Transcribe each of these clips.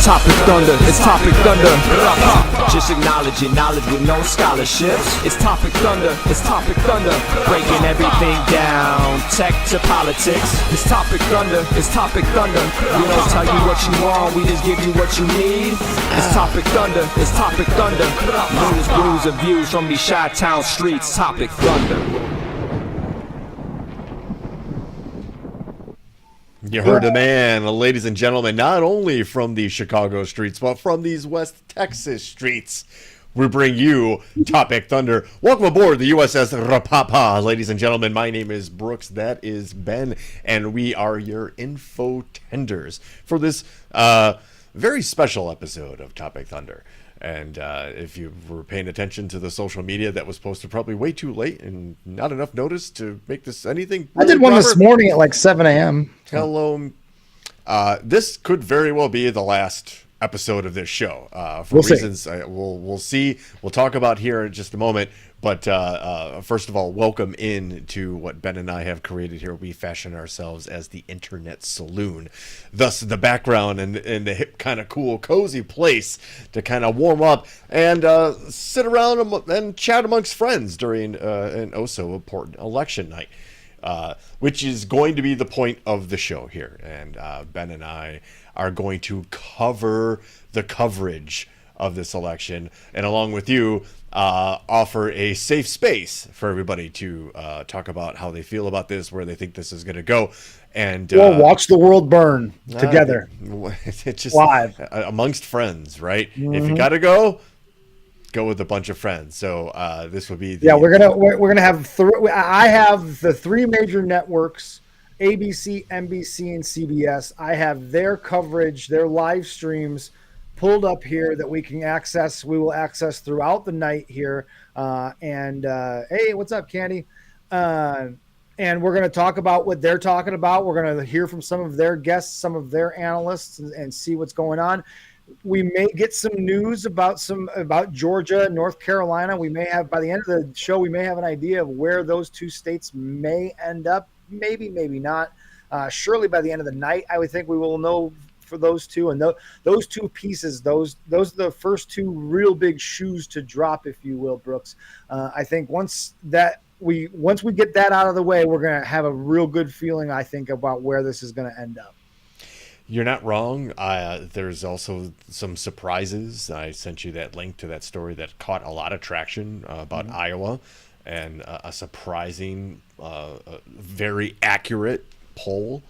Topic Thunder, it's Topic Thunder. Just acknowledging knowledge with no scholarships. It's Topic Thunder, it's Topic Thunder. Breaking everything down, tech to politics. It's Topic Thunder, it's Topic Thunder. We don't tell you what you want, we just give you what you need. It's Topic Thunder, it's Topic Thunder. News, brews, and views from these Chi-Town streets. Topic Thunder. You heard the man, ladies and gentlemen, not only from the Chicago streets, but from these West Texas streets. We bring you Topic Thunder. Welcome aboard the USS Rapapa. Ladies and gentlemen, my name is Brooks, that is Ben, and we are your info tenders for this very special episode of Topic Thunder. And if you were paying attention to the social media, that was posted probably way too late and not enough notice to make this anything. I did one this morning at like 7 a.m. Hello. This could very well be the last episode of this show. For We'll reasons we'll see. We'll talk about here in just a moment. But first of all, welcome in to what Ben and I have created here. We fashion ourselves as the Internet Saloon. Thus, the background and the hip, kind of cool, cozy place to kind of warm up and sit around and chat amongst friends during an oh-so important election night. Which is going to be the point of the show here. And Ben and I are going to cover the coverage of this election, and along with you, offer a safe space for everybody to talk about how they feel about this, where they think this is going to go. And we'll watch the world burn together. It's just live amongst friends, right? Mm-hmm. If you got to go with a bunch of friends. So this will be we're gonna have I have the three major networks: ABC, NBC, and CBS. I have their coverage, their live streams pulled up here that we can access. We will access throughout the night here. Hey, what's up, Candy? And we're going to talk about what they're talking about. We're going to hear from some of their guests, some of their analysts, and see what's going on. We may get some news about Georgia, North Carolina. We may have, by the end of the show, we may have an idea of where those two states may end up. Maybe not. Surely by the end of the night, I would think we will know for those two. And those two pieces, those are the first two real big shoes to drop, if you will, Brooks. I think once we get that out of the way, we're going to have a real good feeling, I think, about where this is going to end up. You're not wrong. There's also some surprises. I sent you that link to that story that caught a lot of traction about Iowa, and a surprising, very accurate poll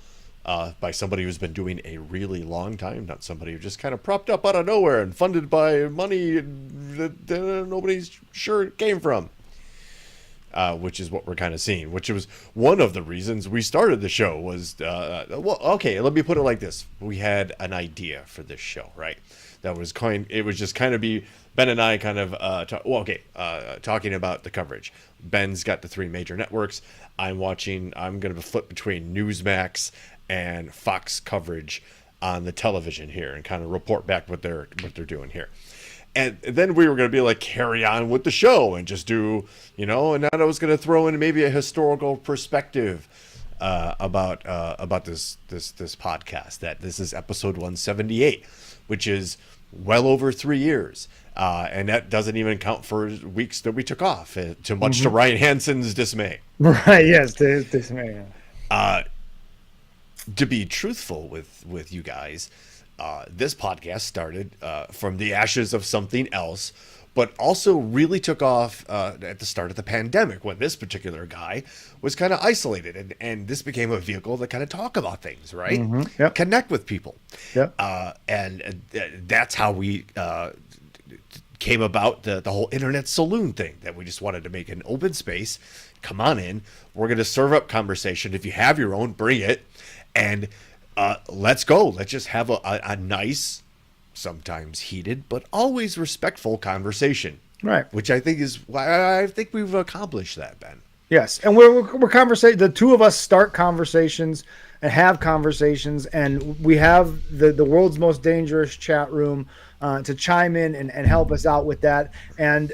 by somebody who's been doing a really long time, not somebody who just kind of propped up out of nowhere and funded by money that nobody's sure it came from. Which is what we're kind of seeing, which was one of the reasons we started the show was, okay, let me put it like this. We had an idea for this show, right? It was just kind of be Ben and I kind of, talking about the coverage. Ben's got the three major networks. I'm going to flip between Newsmax and Fox coverage on the television here and kind of report back what they're doing here. And then we were going to be like, carry on with the show and just do, and then I was going to throw in maybe a historical perspective about this podcast, that this is episode 178, which is well over 3 years. And that doesn't even count for weeks that we took off, to much to Ryan Hansen's dismay. Right, yes, to his dismay. To be truthful with you guys, this podcast started from the ashes of something else, but also really took off at the start of the pandemic, when this particular guy was kind of isolated, and this became a vehicle to kind of talk about things, right? Yep. Connect with people. Yep. And that's how we came about the whole Internet Saloon thing, that we just wanted to make an open space, come on in. We're going to serve up conversation. If you have your own, bring it. And let's go. Let's just have a nice, sometimes heated, but always respectful conversation. Right. Which I think is why I think we've accomplished that, Ben. Yes. And we're conversating. The two of us start conversations and have conversations, and we have the world's most dangerous chat room to chime in and help us out with that. And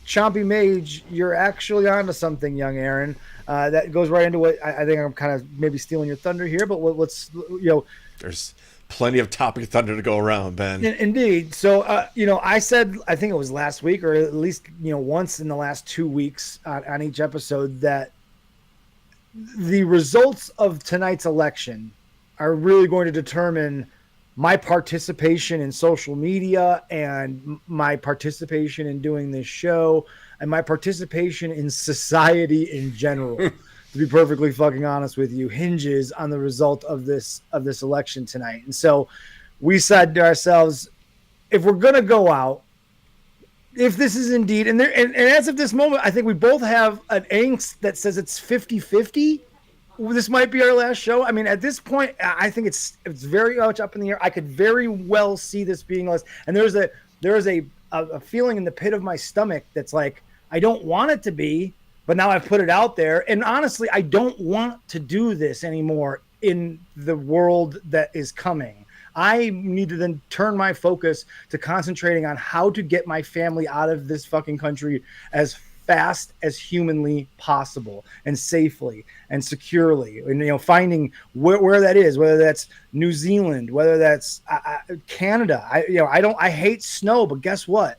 Chompy Mage, you're actually onto something, young Aaron. That goes right into what I think I'm kind of maybe stealing your thunder here, but let's, There's plenty of topic thunder to go around, Ben. Indeed. So, I said, I think it was last week, or at least, once in the last 2 weeks on each episode, that the results of tonight's election are really going to determine my participation in social media and my participation in doing this show and my participation in society in general. To be perfectly fucking honest with you, hinges on the result of this election tonight. And so we said to ourselves, if we're going to go out, if this is indeed, and as of this moment, I think we both have an angst that says it's 50-50. This might be our last show. I mean, at this point, I think it's very much up in the air. I could very well see this being less. And there is a feeling in the pit of my stomach that's like, I don't want it to be, but now I've put it out there. And honestly, I don't want to do this anymore in the world that is coming. I need to then turn my focus to concentrating on how to get my family out of this fucking country as fast as humanly possible and safely and securely, and finding where that is, whether that's New Zealand, whether that's Canada. I hate snow, but guess what?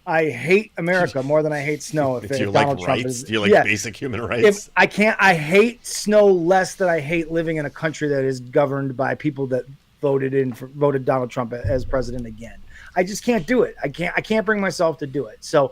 I hate America more than I hate snow. If you like rights, do you like basic human rights? I hate snow less than I hate living in a country that is governed by people that voted Donald Trump as president again. I just can't do it. I can't bring myself to do it. So,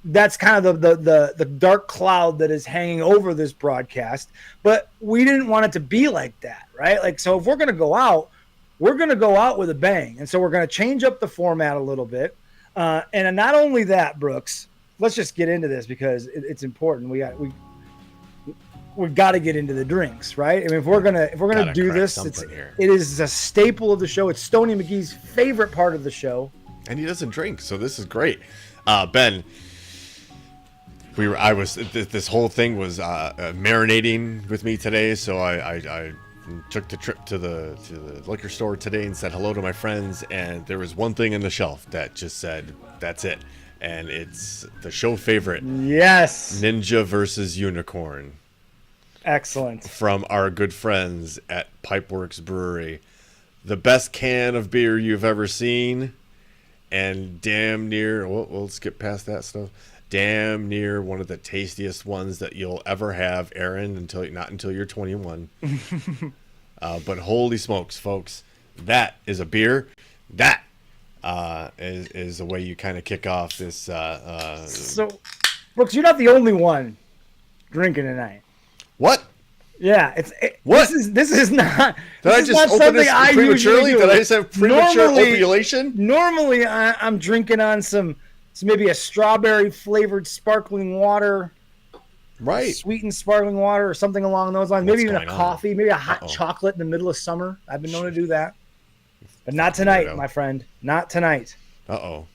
that's kind of the dark cloud that is hanging over this broadcast. But we didn't want it to be like that, right? Like, so if we're going to go out, we're going to go out with a bang. And so we're going to change up the format a little bit. And not only that, Brooks, let's just get into this because it's important. We've got to get into the drinks, right? I mean, if we're gonna do this, it is a staple of the show. It's Stoney McGee's favorite part of the show, and he doesn't drink, so this is great. Ben, this whole thing was marinating with me today, so I took the trip to the liquor store today and said hello to my friends, and there was one thing on the shelf that just said, "That's it," and it's the show favorite. Yes, Ninja versus Unicorn. Excellent. From our good friends at Pipeworks Brewery. The best can of beer you've ever seen, and damn near, we'll skip past that stuff, damn near one of the tastiest ones that you'll ever have, Aaron, not until you're 21. But holy smokes, folks, that is a beer. That is the way you kind of kick off this. So, Brooks, you're not the only one drinking tonight. What? Yeah, what? This is not. Did I just open this prematurely? Did I just have premature ovulation? Normally, I'm drinking on some maybe a strawberry flavored sparkling water, right? Sweetened sparkling water or something along those lines. Maybe even a coffee, maybe a hot chocolate in the middle of summer. I've been known to do that, but not tonight, my friend. Not tonight. Uh-oh.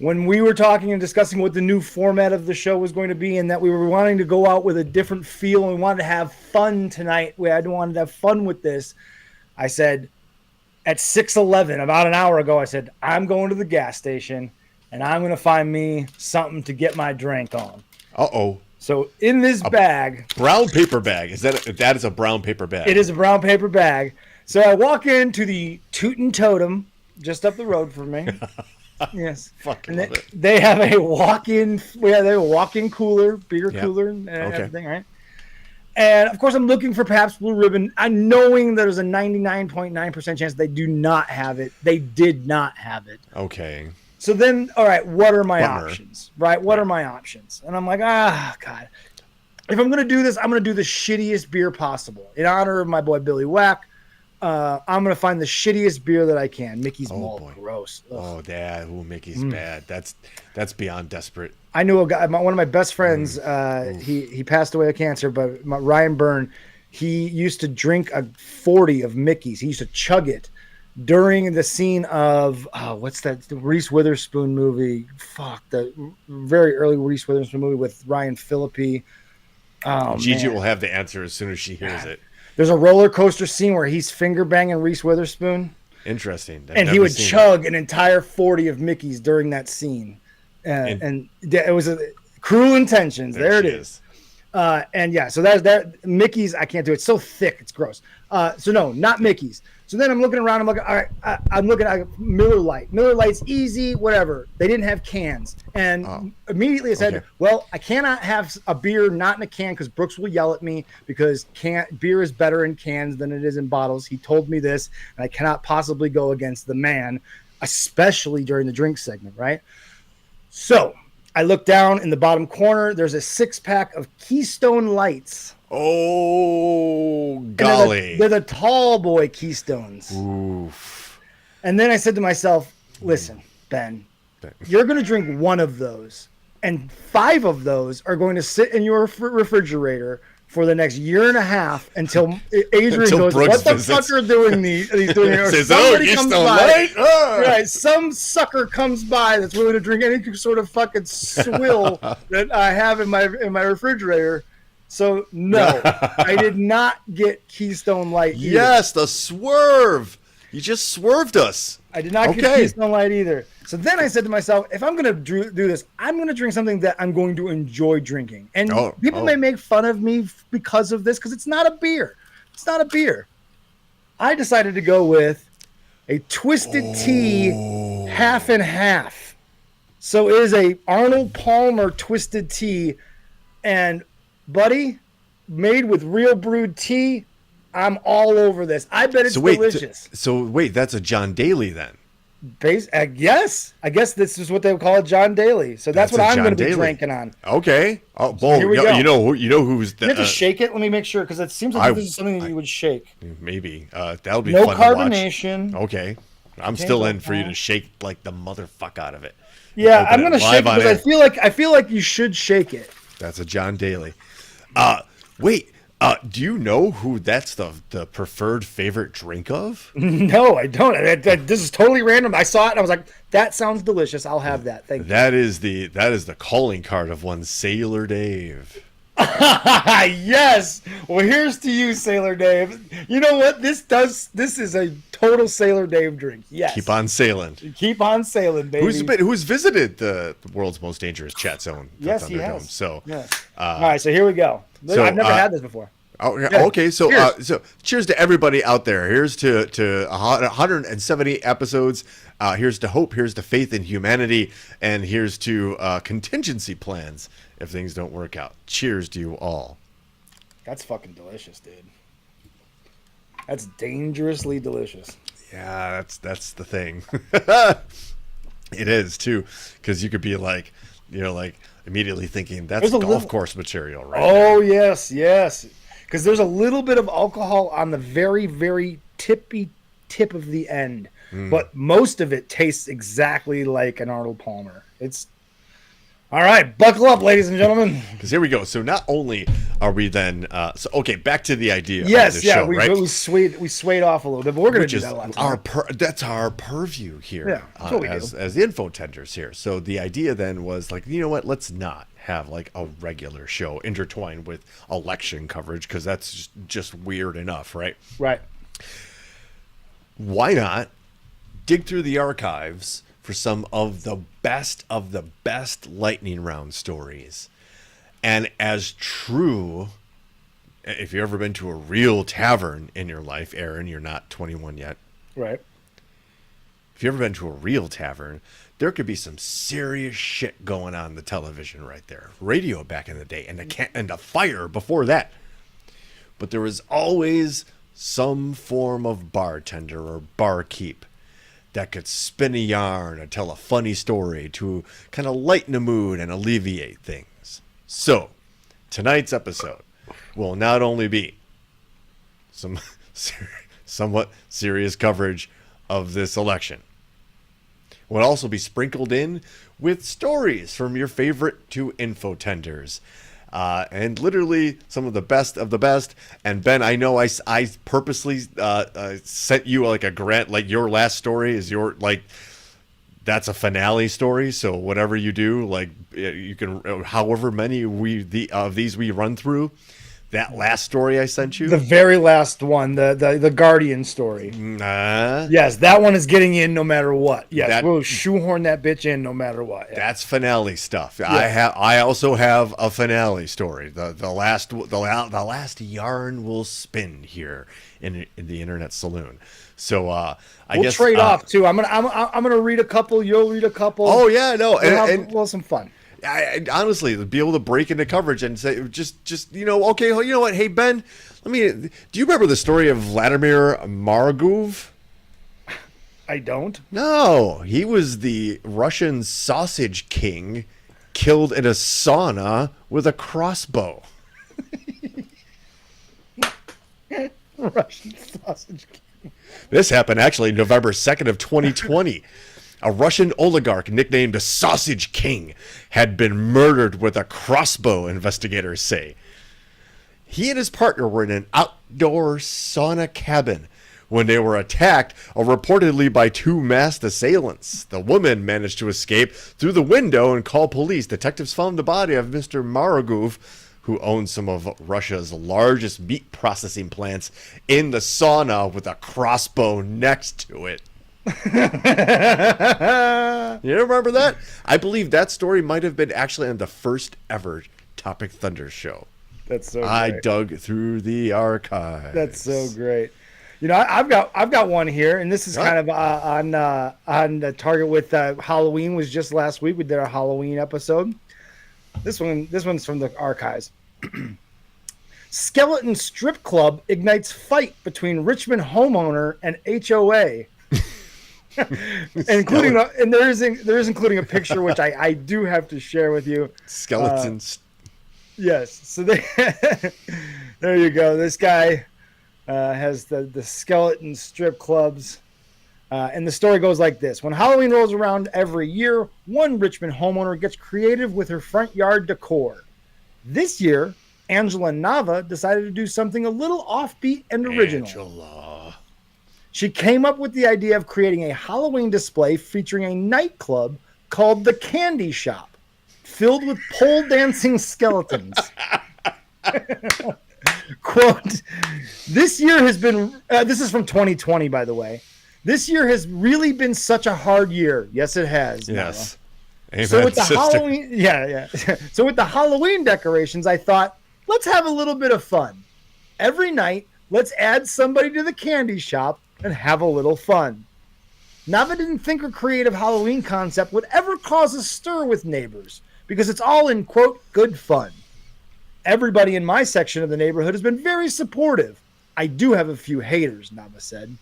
When we were talking and discussing what the new format of the show was going to be, and that we were wanting to go out with a different feel and we wanted to have fun tonight, wanted to have fun with this, I said at 6:11, about an hour ago, I said, I'm going to the gas station and I'm going to find me something to get my drink on. Uh-oh. So in this bag. Brown paper bag. That is a brown paper bag. It is a brown paper bag. So I walk into the Tootin' Totem just up the road from me. Yes, fucking love it. They have a walk-in. They have a walk-in cooler, beer cooler, and everything, right? And of course, I'm looking for Pabst Blue Ribbon. I'm knowing there's a 99.9% chance they do not have it. They did not have it. Okay. So then, all right, what are my options? Right? What are my options? And I'm like, God. If I'm gonna do this, I'm gonna do the shittiest beer possible in honor of my boy Billy Wack. I'm gonna find the shittiest beer that I can. Mickey's Malt, boy. gross. Ugh. Oh, Dad. Ooh, Mickey's bad. That's beyond desperate. I knew a guy, one of my best friends. He passed away of cancer, but Ryan Byrne, he used to drink a 40 of Mickey's. He used to chug it during the scene of what's that? The Reese Witherspoon movie. Fuck, the very early Reese Witherspoon movie with Ryan Phillippe. Oh, Gigi man. will have the answer as soon as she hears it. There's a roller coaster scene where he's finger banging Reese Witherspoon. Interesting. I've And he never would seen chug an entire 40 of Mickey's during that scene. And it was Cruel Intentions. There it is. And yeah, so that Mickey's, I can't do it. It's so thick. It's gross. So no, not Mickey's. So then I'm looking around. I'm looking, all right, I'm looking at Miller Lite. Miller Lite's easy, whatever. They didn't have cans. And immediately I said, okay. well, I cannot have a beer not in a can because Brooks will yell at me because beer is better in cans than it is in bottles. He told me this, and I cannot possibly go against the man, especially during the drink segment, right? So I look down in the bottom corner. There's a 6-pack of Keystone Lights. Oh, golly. They're the tall boy Keystones. Oof. And then I said to myself, listen, Ben, you're going to drink one of those, and 5 of those are going to sit in your refrigerator for the next year and a half until Adrian goes, Brooks what the visits. fuck are doing these? Doing or Says, somebody comes Keystone by. Light? Right, some sucker comes by that's willing to drink any sort of fucking swill that I have in my refrigerator. So no, I did not get Keystone Light either. Yes, the swerve. You just swerved us. I did not get Keystone Light either. So then I said to myself, if I'm going to do this, I'm going to drink something that I'm going to enjoy drinking. And people may make fun of me because of this, because it's not a beer. It's not a beer. I decided to go with a Twisted Tea half and half. So it is a Arnold Palmer Twisted Tea. And buddy, made with real brewed tea, I'm all over this. I bet it's delicious. So wait, that's a John Daly then? Yes, I guess this is what they would call it, John Daly. So that's what I'm going to be drinking on. Okay. Oh, So here we go. You know who's the, You have to shake it. Let me make sure, because it seems like this is something that you would shake. Maybe that'll be No fun to watch. carbonation. Okay, I'm still in for you to shake like the motherfuck out of it. Yeah, Open I'm going to shake it live on because air. I feel like you should shake it. That's a John Daly. Wait. Do you know who that's the preferred favorite drink of? No, I don't. This is totally random. I saw it and I was like, that sounds delicious. I'll have that. Thank you. That is the calling card of one Sailor Dave. Yes. Well, here's to you, Sailor Dave. You know what? This is a total Sailor Dave drink. Yes. Keep on sailing. Keep on sailing, baby. Who's visited the world's most dangerous chat zone? Yes, Thunderdome. he has. So, yes. All right, so here we go. so, I've never had this before. Oh, Yeah. okay. So, Cheers. Cheers to everybody out there. Here's to 170 episodes. Here's to hope. Here's to faith in humanity, and here's to contingency plans if things don't work out. Cheers to you all. That's fucking delicious, dude. That's dangerously delicious. Yeah, that's the thing. It is too, because you could be like, immediately thinking that's golf course material, right? Oh yes, because there's a little bit of alcohol on the very, very tippy tip of the end, but most of it tastes exactly like an Arnold Palmer. It's all right. Buckle up, ladies and gentlemen. Because here we go. So not only are we then, back to the idea. Yes, of the show, right? we swayed off a little bit, but we're going to do that a lot. That's our purview here. Yeah, that's what we do. As the info tenders here. So the idea then was like, you know what? Let's not have like a regular show intertwined with election coverage, because that's just weird enough, right? Right. Why not dig through the archives for some of the best lightning round stories? And as true, if you've ever been to a real tavern in your life, Aaron, you're not 21 yet. Right. If you've ever been to a real tavern, there could be some serious shit going on the television right there. Radio back in the day, and the fire before that. But there was always some form of bartender or barkeep that could spin a yarn or tell a funny story to kind of lighten the mood and alleviate things. So, tonight's episode will not only be some somewhat serious coverage of this election. Will also be sprinkled in with stories from your favorite two infotenders. And literally some of the best. And Ben, I know I purposely sent you like a grant, like your last story is your, like, that's a finale story. So whatever you do, like you can, however many of these we run through, that last story I sent you, The very last one, the Guardian story. Yes, that one is getting in no matter what. Yes, we'll shoehorn that bitch in no matter what. Yeah. That's finale stuff. Yeah. I also have a finale story. The last yarn will spin here in the Internet Saloon. So we'll guess trade off too. I'm gonna read a couple. You'll read a couple. Oh yeah, no, we'll have some fun. I honestly, to be able to break into coverage and say, just okay, you know what? Hey Ben, do you remember the story of Vladimir Maragov? I don't. No, he was the Russian sausage king, killed in a sauna with a crossbow. Russian sausage king. This happened actually November 2nd of 2020. A Russian oligarch nicknamed the Sausage King had been murdered with a crossbow, investigators say. He and his partner were in an outdoor sauna cabin when they were attacked, reportedly by two masked assailants. The woman managed to escape through the window and call police. Detectives found the body of Mr. Maragov, who owns some of Russia's largest meat processing plants, in the sauna with a crossbow next to it. You remember that? I believe that story might have been actually on the first ever Topic Thunder show. That's so great. I dug through the archives. That's so great. I've got one here, and this is kind of on the target with Halloween. Was just last week. We did our Halloween episode. This one's from the archives. Skeleton strip club ignites fight between Richmond homeowner and HOA. Including there is including a picture which I do have to share with you. Skeletons. Yes. So there you go. This guy has the skeleton strip clubs. And the story goes like this. When Halloween rolls around every year, one Richmond homeowner gets creative with her front yard decor. This year, Angela Nava decided to do something a little offbeat and original. Angela. She came up with the idea of creating a Halloween display featuring a nightclub called the Candy Shop, filled with pole dancing skeletons. Quote, this year has been, this is from 2020, by the way. This year has really been such a hard year. Yes, it has. Yes. Amen, so with the sister. Halloween, yeah. So with the Halloween decorations, I thought, let's have a little bit of fun. Every night, let's add somebody to the candy shop and have a little fun. Nava didn't think her creative Halloween concept would ever cause a stir with neighbors because it's all in, quote, good fun. Everybody in my section of the neighborhood has been very supportive. I do have a few haters, Nava said.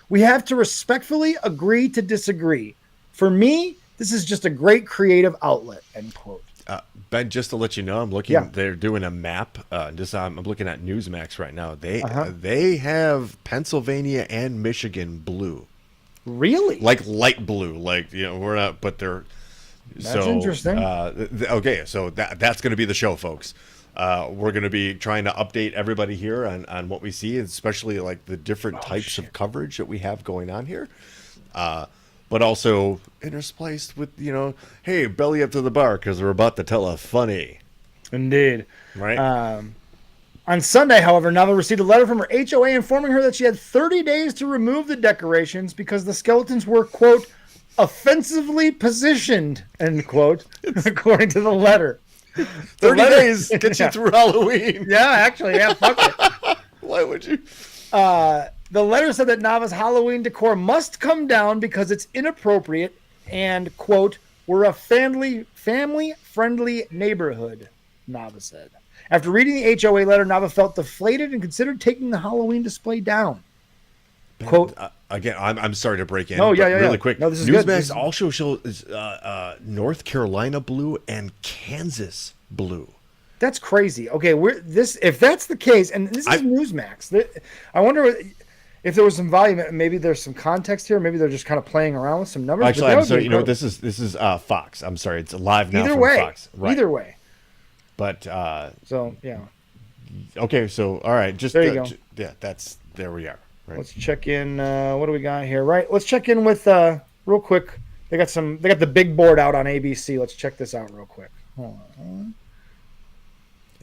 We have to respectfully agree to disagree. For me, this is just a great creative outlet, end quote. Ben, just to let you know, I'm looking. Yeah. They're doing a map. I'm looking at Newsmax right now. They have Pennsylvania and Michigan blue. Really? Like light blue. Like we're not, but they're. That's interesting. Okay, so that's going to be the show, folks. We're going to be trying to update everybody here on what we see, especially like the different types of coverage that we have going on here. But also interspliced with, hey, belly up to the bar because we're about to tell a funny. Indeed. Right. On Sunday, however, Nava received a letter from her HOA informing her that she had 30 days to remove the decorations because the skeletons were, quote, offensively positioned, end quote, according to the letter. 30 days gets you through Halloween. Yeah, actually, yeah, fuck it. Why would you? The letter said that Nava's Halloween decor must come down because it's inappropriate and, quote, we're a family-friendly neighborhood, Nava said. After reading the HOA letter, Nava felt deflated and considered taking the Halloween display down. Quote, again, I'm sorry to break in. Oh, yeah, really quick. No, this is Newsmax good. also shows North Carolina blue and Kansas blue. That's crazy. Okay, if that's the case, and this is Newsmax, I wonder. if there was some volume, maybe there's some context here. Maybe they're just kind of playing around with some numbers. Actually, I'm sorry. You know, this is Fox. I'm sorry. It's live now either from way, Fox. Right. Either way. But so yeah. Okay, so all right, just there you go. Yeah, there we are. Right. Let's check in. What do we got here? Right. Let's check in with real quick. They got the big board out on ABC. Let's check this out real quick. Hold on.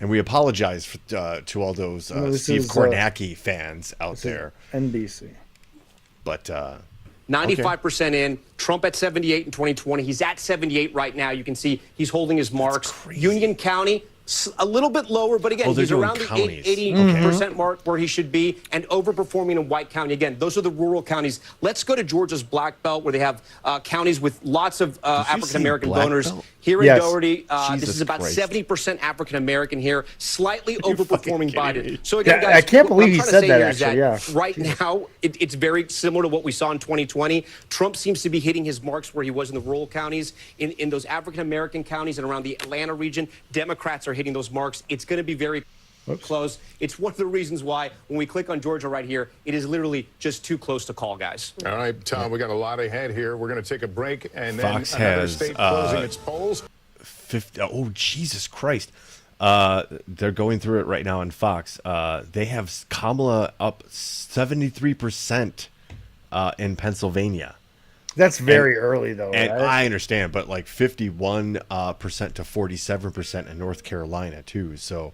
And we apologize to all those Steve Kornacki fans out there. NBC. But 95% in. Trump at 78 in 2020. He's at 78 right now. You can see he's holding his marks. Union County, a little bit lower, but again, he's around the 80% mark where he should be, and overperforming in White County. Again, those are the rural counties. Let's go to Georgia's Black Belt, where they have counties with lots of African-American donors. Here in Doherty, this is about 70% African-American here, slightly overperforming Biden. So again, guys, I can't believe he said that, actually. Right now, it's very similar to what we saw in 2020. Trump seems to be hitting his marks where he was in the rural counties. In those African-American counties and around the Atlanta region, Democrats are hitting those marks. It's going to be very close. It's one of the reasons why when we click on Georgia right here, it is literally just too close to call, guys. All right, Tom, we got a lot ahead here. We're going to take a break, and then Fox another has, state closing its polls. 50, oh, Jesus Christ. They're going through it right now on Fox. They have Kamala up 73% in Pennsylvania. That's very early, though. And right? I understand, but like 51% to 47% in North Carolina too. So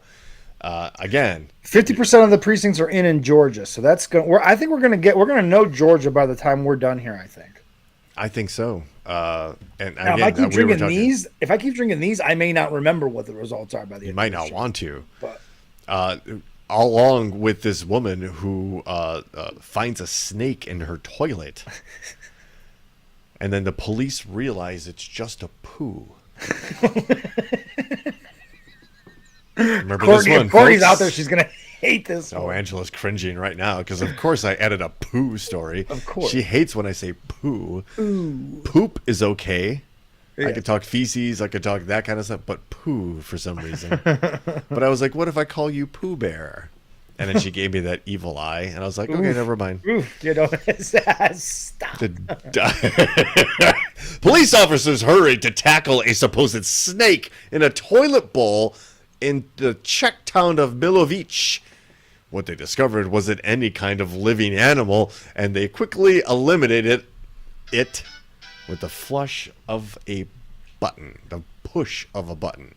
again, 50% of the precincts are in Georgia, so that's going. I think we're gonna know Georgia by the time we're done here. I think so. And now, again, if I keep drinking these, I may not remember what the results are by the end. You might not want to. But along with this woman who finds a snake in her toilet. And then the police realize it's just a poo. Remember this one? If Courtney's out there, she's going to hate this one. Oh, Angela's cringing right now because, of course, I added a poo story. Of course. She hates when I say poo. Ooh. Poop is okay. Yeah. I could talk feces, I could talk that kind of stuff, but poo for some reason. But I was like, what if I call you Pooh Bear? And then she gave me that evil eye, and I was like, okay, never mind. You know, stop. Police officers hurried to tackle a supposed snake in a toilet bowl in the Czech town of Milovic. What they discovered wasn't any kind of living animal, and they quickly eliminated it with the flush of a button, the push of a button.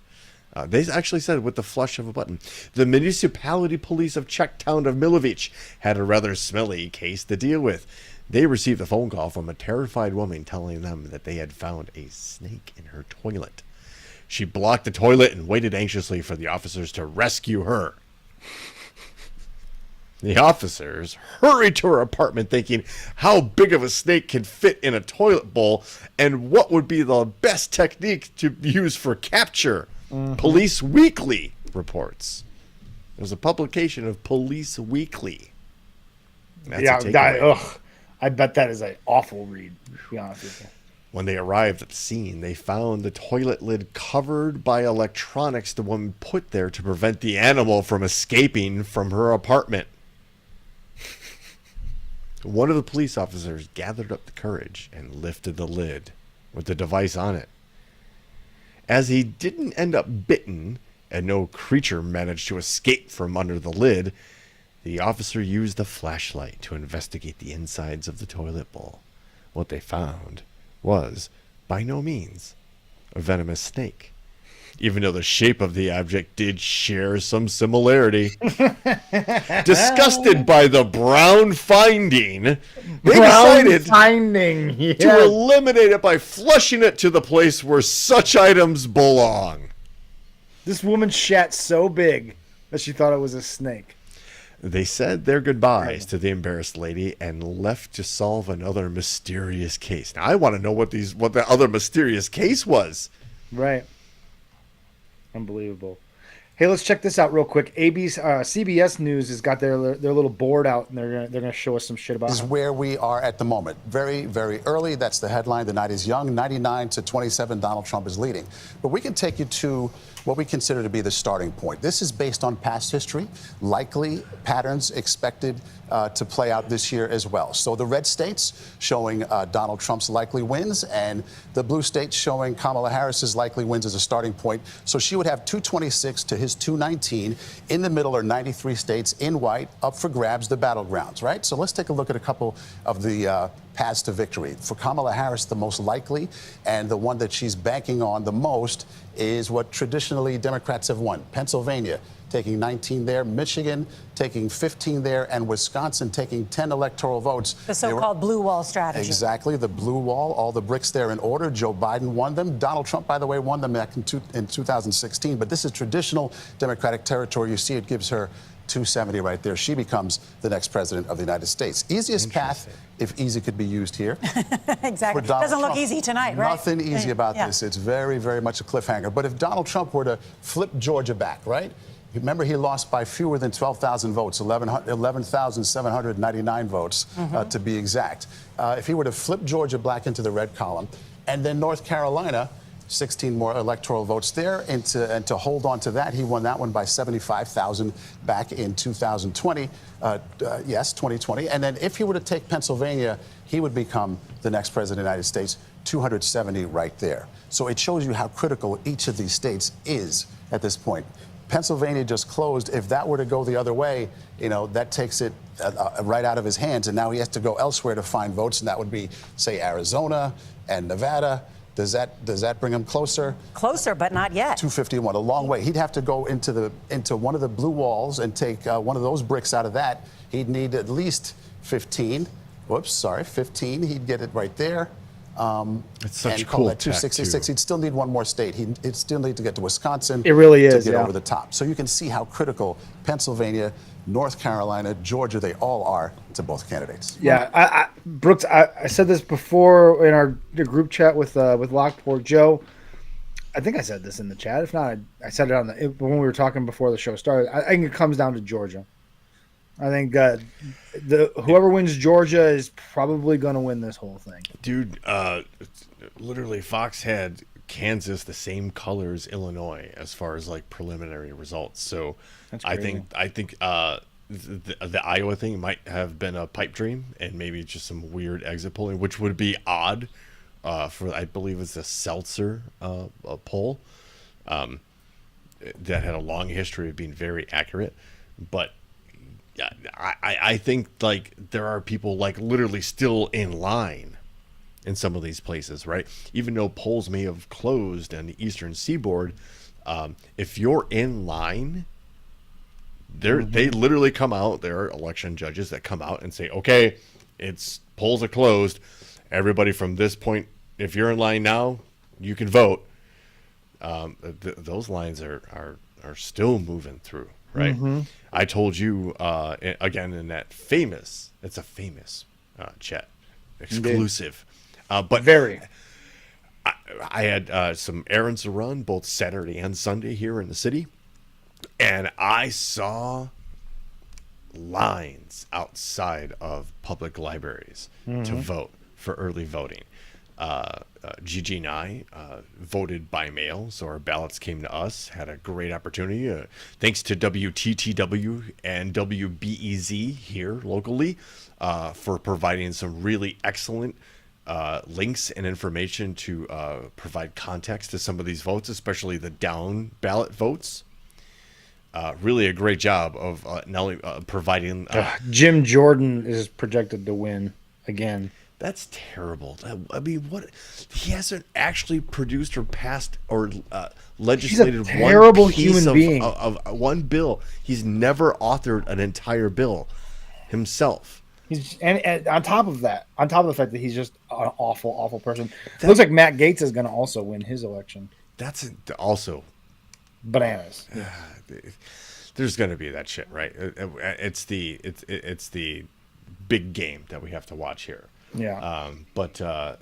They actually said with the flush of a button. The municipality police of Czech town of Milovic had a rather smelly case to deal with. They received a phone call from a terrified woman telling them that they had found a snake in her toilet. She blocked the toilet and waited anxiously for the officers to rescue her. The officers hurried to her apartment thinking how big of a snake can fit in a toilet bowl and what would be the best technique to use for capture. Police Weekly reports. There's a publication of Police Weekly. That's I bet that is an awful read, to be honest with you. When they arrived at the scene, they found the toilet lid covered by electronics the woman put there to prevent the animal from escaping from her apartment. One of the police officers gathered up the courage and lifted the lid with the device on it. As he didn't end up bitten and no creature managed to escape from under the lid, the officer used a flashlight to investigate the insides of the toilet bowl. What they found was, by no means, a venomous snake, even though the shape of the object did share some similarity. Disgusted by the brown finding, they decided to eliminate it by flushing it to the place where such items belong. This woman shat so big that she thought it was a snake. They said their goodbyes to the embarrassed lady and left to solve another mysterious case. Now I want to know what the other mysterious case was. Right. Unbelievable. Hey, let's check this out real quick. CBS News has got their little board out, and they're gonna show us some shit about. This is where we are at the moment. Very, very early. That's the headline. The night is young. 99 to 27. Donald Trump is leading. But we can take you to what we consider to be the starting point. This is based on past history, likely patterns expected to play out this year as well. So the red states showing Donald Trump's likely wins, and the blue states showing Kamala Harris's likely wins as a starting point. So she would have 226 to his 219. In the middle are 93 states in white, up for grabs, the battlegrounds, right? So let's take a look at a couple of the paths to victory. For Kamala Harris, the most likely and the one that she's banking on the most is what traditionally Democrats have won. Pennsylvania taking 19 there, Michigan taking 15 there, and Wisconsin taking 10 electoral votes. The so-called blue wall strategy. Exactly, the blue wall, all the bricks there in order. Joe Biden won them. Donald Trump, by the way, won them back in 2016. But this is traditional Democratic territory. You see it gives her 270 right there. She becomes the next president of the United States. Easiest path, if easy could be used here. Exactly. Doesn't look easy tonight, right? Nothing easy about this. It's very, very much a cliffhanger. But if Donald Trump were to flip Georgia back, right? Remember, he lost by fewer than 12,000 votes, 11,799 votes to be exact. If he were to flip Georgia back into the red column, and then North Carolina, 16 more electoral votes there, and to hold on to that, he won that one by 75,000 back in 2020. Yes, 2020. And then if he were to take Pennsylvania, he would become the next president of the United States, 270 right there. So it shows you how critical each of these states is at this point. Pennsylvania just closed. If that were to go the other way, you know, that takes it right out of his hands. And now he has to go elsewhere to find votes. And that would be, say, Arizona and Nevada. Does that bring him closer? Closer, but not yet. 251, a long way. He'd have to go into one of the blue walls and take one of those bricks out of that. He'd need at least 15. Whoops, sorry, 15. He'd get it right there. It's such and cool call that 266. He'd still need one more state. He'd still need to get to Wisconsin. It really is, to get over the top. So you can see how critical Pennsylvania, North Carolina, Georgia, they all are to both candidates. Yeah, Brooks, I said this before in the group chat with Lockport Joe. I think I said this in the chat. If not, I said it when we were talking before the show started. I think it comes down to Georgia. I think whoever wins Georgia is probably going to win this whole thing. Dude, literally Fox had Kansas the same color as Illinois as far as like preliminary results. So I think the Iowa thing might have been a pipe dream and maybe just some weird exit polling, which would be odd for, I believe it's a Seltzer poll that had a long history of being very accurate. But I think like there are people like literally still in line in some of these places, right? Even though polls may have closed on the Eastern Seaboard, if you're in line, they literally come out. There are election judges that come out and say, okay, polls are closed. Everybody from this point, if you're in line now, you can vote. Those lines are still moving through. Right. I told you again in that famous chat exclusive, but very. I had some errands to run both Saturday and Sunday here in the city, and I saw lines outside of public libraries to vote for early voting. Gigi and I voted by mail, so our ballots came to us. Had a great opportunity. Thanks to WTTW and WBEZ here locally for providing some really excellent links and information to provide context to some of these votes, especially the down ballot votes. Really a great job of not only providing... Jim Jordan is projected to win again. That's terrible. I mean, what? He hasn't actually produced or passed or legislated He's a terrible one piece human being. Of one bill. He's never authored an entire bill himself. And on top of the fact that he's just an awful person. Looks like Matt Gaetz is going to also win his election. That's also bananas. There's going to be that shit, right? It's the big game that we have to watch here. Yeah. They're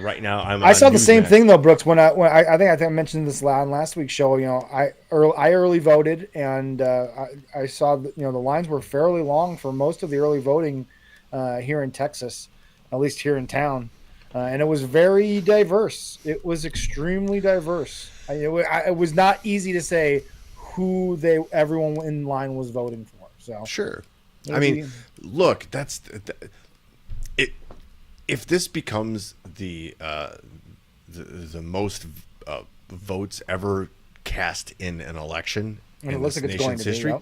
right now. I saw the same thing though, Brooks. When I think I mentioned this on last week's show. You know, I early voted, and I saw the lines were fairly long for most of the early voting here in Texas, at least here in town, and it was very diverse. It was extremely diverse. It was not easy to say who everyone in line was voting for. So sure. I mean, look, it. If this becomes the most votes ever cast in an election in this nation's history,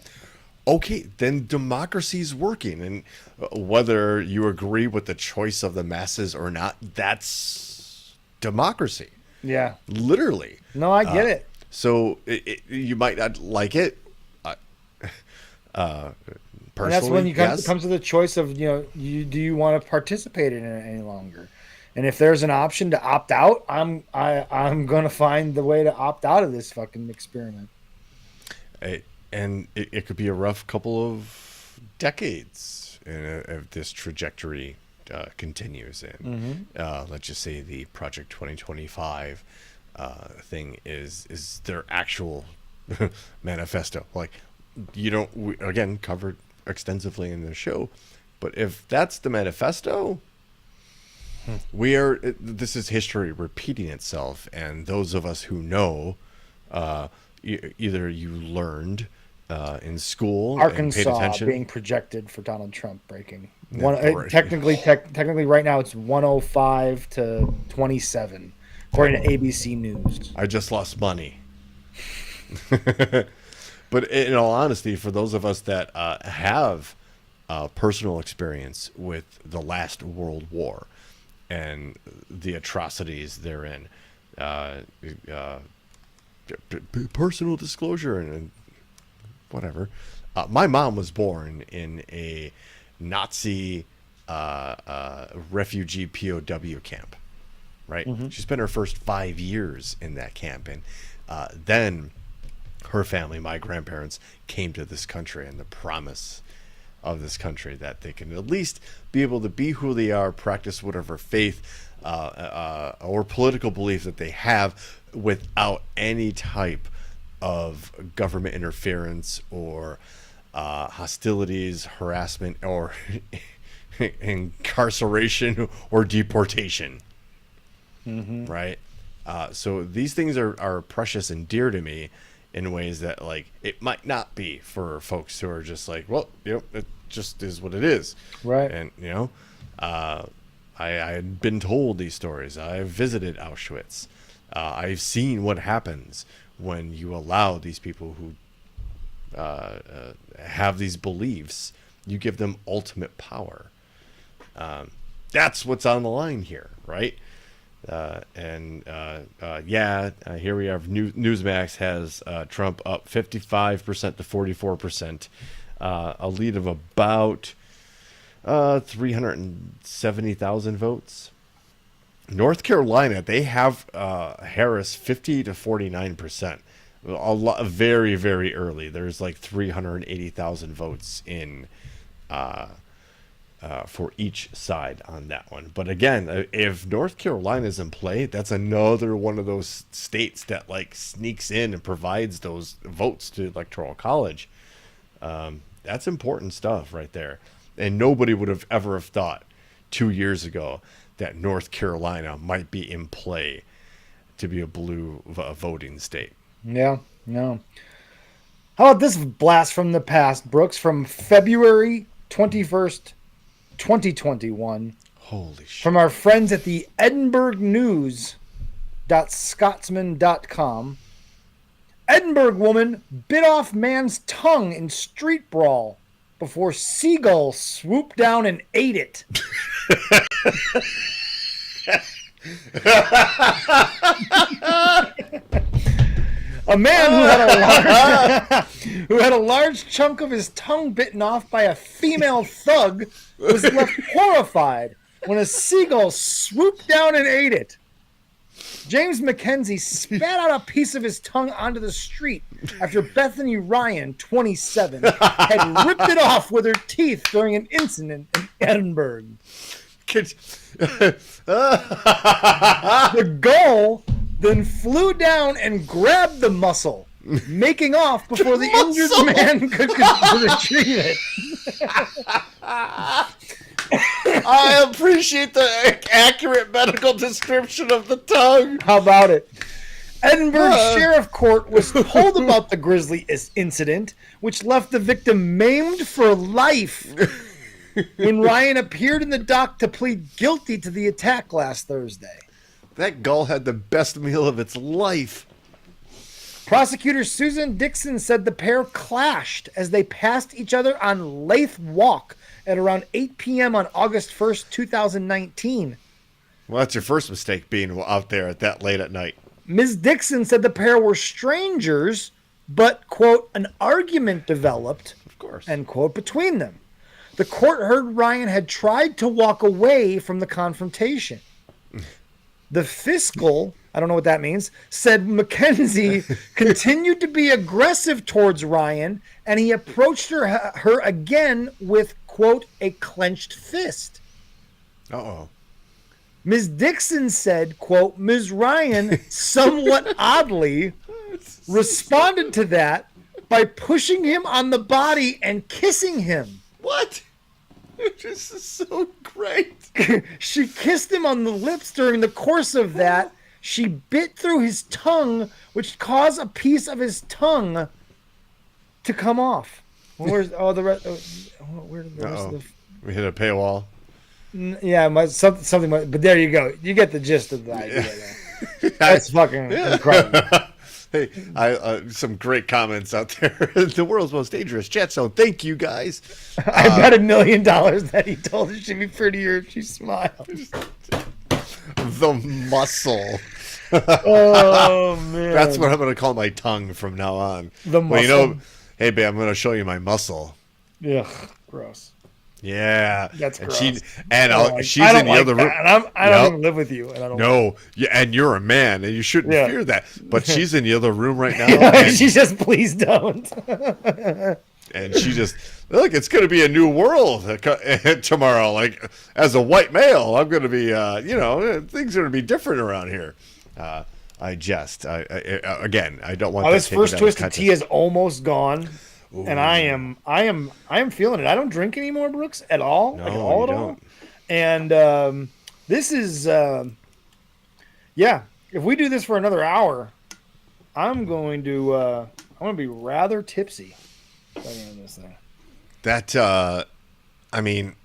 okay, then democracy's working. And whether you agree with the choice of the masses or not, that's democracy. Yeah. Literally. No, I get it. So you might not like it. And that's when it comes to the choice of, do you want to participate in it any longer? And if there's an option to opt out, I'm going to find the way to opt out of this fucking experiment. And it could be a rough couple of decades if this trajectory continues. And let's just say the Project 2025 thing is their actual manifesto. Like, we again covered extensively in the show, but if that's the manifesto, this is history repeating itself. And those of us who know, either you learned in school, Arkansas and paid attention. Being projected for Donald Trump breaking. Technically, right now it's 105 to 27, according to ABC News. I just lost money. But in all honesty, for those of us that have personal experience with the last World War and the atrocities therein, personal disclosure and whatever. My mom was born in a Nazi refugee POW camp, right? She spent her first 5 years in that camp, and then her family, my grandparents, came to this country, and the promise of this country that they can at least be able to be who they are, practice whatever faith or political belief that they have without any type of government interference or hostilities, harassment, or incarceration or deportation. Right? So these things are precious and dear to me in ways that, like, it might not be for folks who are just like, well, it just is what it is. Right. And, I had been told these stories. I've visited Auschwitz. I've seen what happens when you allow these people who have these beliefs, you give them ultimate power. That's what's on the line here, right? Here we have Newsmax has Trump up 55% to 44%, a lead of about 370,000 votes. North Carolina, they have Harris 50 to 49%. A lot, very, very early. There's like 380,000 votes in for each side on that one. But again, if North Carolina's in play, that's another one of those states that like sneaks in and provides those votes to Electoral College. That's important stuff right there. And nobody would have ever thought 2 years ago that North Carolina might be in play to be a blue voting state. Yeah, no. How about this blast from the past, Brooks, from February 21st, 2021. Holy shit. From our friends at the edinburghnews.scotsman.com. Edinburgh woman bit off man's tongue in street brawl before seagull swooped down and ate it. A man who had a large chunk of his tongue bitten off by a female thug was left horrified when a seagull swooped down and ate it. James McKenzie spat out a piece of his tongue onto the street after Bethany Ryan, 27, had ripped it off with her teeth during an incident in Edinburgh. The gull then flew down and grabbed the mussel, making off before the injured man could retrieve it. I appreciate the accurate medical description of the tongue. How about it? Edinburgh Sheriff Court was told about the grisly incident, which left the victim maimed for life when Ryan appeared in the dock to plead guilty to the attack last Thursday. That gull had the best meal of its life. Prosecutor Susan Dixon said the pair clashed as they passed each other on Lath Walk at around 8 p.m. on August 1st, 2019. Well, that's your first mistake, being out there at that late at night. Ms. Dixon said the pair were strangers, but, quote, an argument developed, of course, end quote, between them. The court heard Ryan had tried to walk away from the confrontation. The fiscal, I don't know what that means, said Mackenzie continued to be aggressive towards Ryan, and he approached her again with, quote, a clenched fist. Uh-oh. Ms. Dixon said, quote, Ms. Ryan somewhat oddly responded to that by pushing him on the body and kissing him. What? This is so great. She kissed him on the lips. During the course of that, she bit through his tongue, which caused a piece of his tongue to come off. Where's the rest? Where did the rest of the? We hit a paywall. Yeah, something. But there you go. You get the gist of the idea. There. That's fucking incredible. Hey, some great comments out there. The world's most dangerous chat zone. Thank you, guys. I bet $1 million that he told her she'd be prettier if she smiled. The muscle. Oh, man. That's what I'm going to call my tongue from now on. The muscle. Well, you know, hey, babe, I'm going to show you my muscle. Yeah, gross. Yeah, that's gross. She's in the other room. I don't even live with you. And I don't. No, and you're a man, and you shouldn't fear that. But she's in the other room right now. And she says, "Please don't." And she just look. It's going to be a new world tomorrow. Like as a white male, I'm going to be. Things are going to be different around here. I jest. Again, I don't want. This first twist of tea is almost gone. Ooh. And I am feeling it. I don't drink anymore, Brooks, at all. No, like at all. And this is if we do this for another hour, I'm going to be rather tipsy by the end of this thing. That I mean,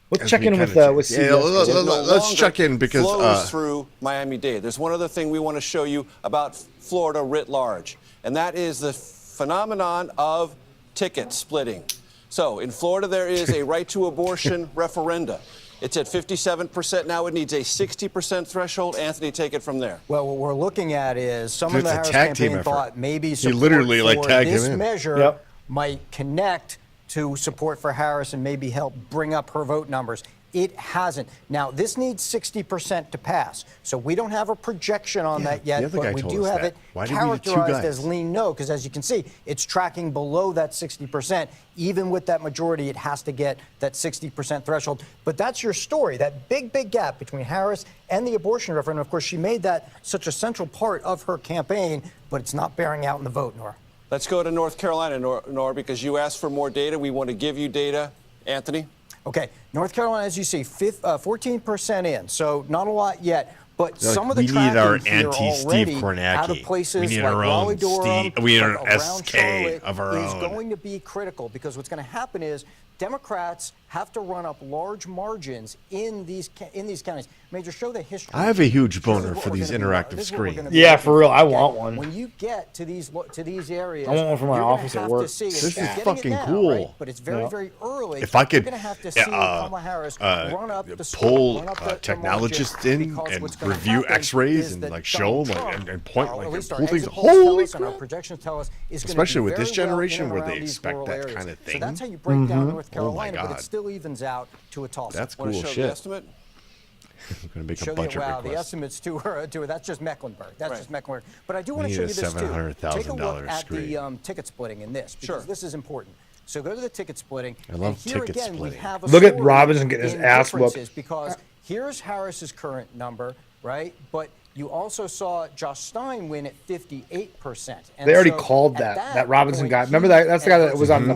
let's check in with CBS. Let's check in because flows through Miami-Dade. There's one other thing we want to show you about Florida writ large. And that is the phenomenon of ticket splitting. So in Florida, there is a right to abortion referenda. It's at 57% now. It needs a 60% threshold. Anthony, take it from there. Well, what we're looking at is some of the Harris campaign thought maybe support literally for this measure might connect to support for Harris and maybe help bring up her vote numbers. It hasn't. Now, this needs 60% to pass. So we don't have a projection on that yet, but we do have it characterized as lean no, because as you can see, it's tracking below that 60%. Even with that majority, it has to get that 60% threshold. But that's your story, that big, big gap between Harris and the abortion referendum. Of course, she made that such a central part of her campaign, but it's not bearing out in the vote, Nora. Let's go to North Carolina, Nora, because you asked for more data. We want to give you data. Anthony? Okay, North Carolina, as you see, 14% in, so not a lot yet. But some of the tracking here already out of places like Raleigh-Durham, we need an SK of our own. Is going to be critical because what's going to happen is Democrats have to run up large margins in these counties. Major, show the history. I have a huge boner for these interactive screens. Yeah, for real, I want one. When you get to these areas, I want one for my office at work. This is fucking cool. Right? But it's very, very early. If I could have to see Kamala Harris run up the pull technologists in and review X-rays and like show them and point like and pull things. Holy crap! Our projections tell us is especially with this generation where they expect that kind of thing. So that's how you break down North Carolina, but it still evens out to a toss. That's cool shit. I'm going to make a bunch of requests. The estimates to her, that's just Mecklenburg. That's just Mecklenburg. But I do want to show you this too. Take a look at the ticket splitting in this, because this is important. So go to the ticket splitting. I love ticket splitting. Look at Robinson getting his ass whooped. Because here's Harris's current number, right? But you also saw Josh Stein win at 58%. And they already called that Robinson guy. Remember that? That's the guy that was on the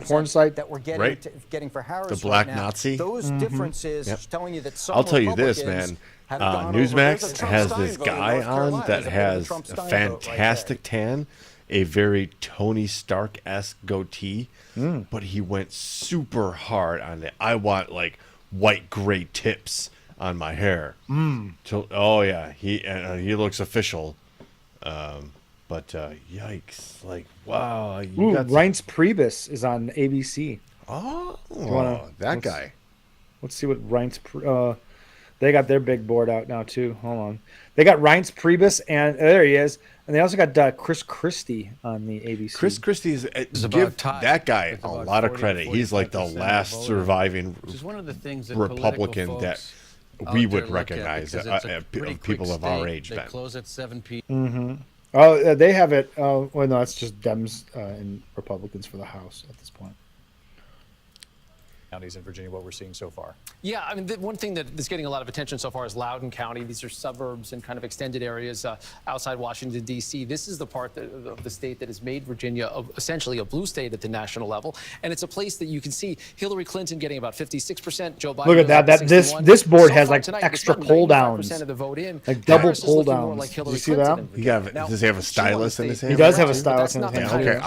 porn site that we're getting for Harris. The black right now. Nazi. Those differences telling you that some I'll tell you this, man. Newsmax has this guy on that has a fantastic tan, a very Tony Stark-esque goatee, but he went super hard on it. I want like white gray tips on my hair. Oh yeah, he looks official. But yikes! Like wow, Reince Priebus is on ABC. Oh, that guy. Let's see what Reince. They got their big board out now too. Hold on, they got Reince Priebus, and there he is. And they also got Chris Christie on the ABC. Chris Christie is give that guy a lot of credit. He's like the last surviving Republican that we would recognize, people of our age. They then. close at 7 p.m. Mm-hmm. Oh, they have it. Well, no, it's just Dems and Republicans for the House at this point. Counties in Virginia, what we're seeing so far. Yeah, I mean, the one thing that is getting a lot of attention so far is Loudoun County. These are suburbs and kind of extended areas outside Washington, D.C. This is the part of the state that has made Virginia essentially a blue state at the national level. And it's a place that you can see Hillary Clinton getting about 56%, Joe Biden. Look at that. This board has like tonight, extra pull downs. Like double pull downs. Like you see that? Does he have a stylus in his hand? He does have a stylus in his hand. Okay,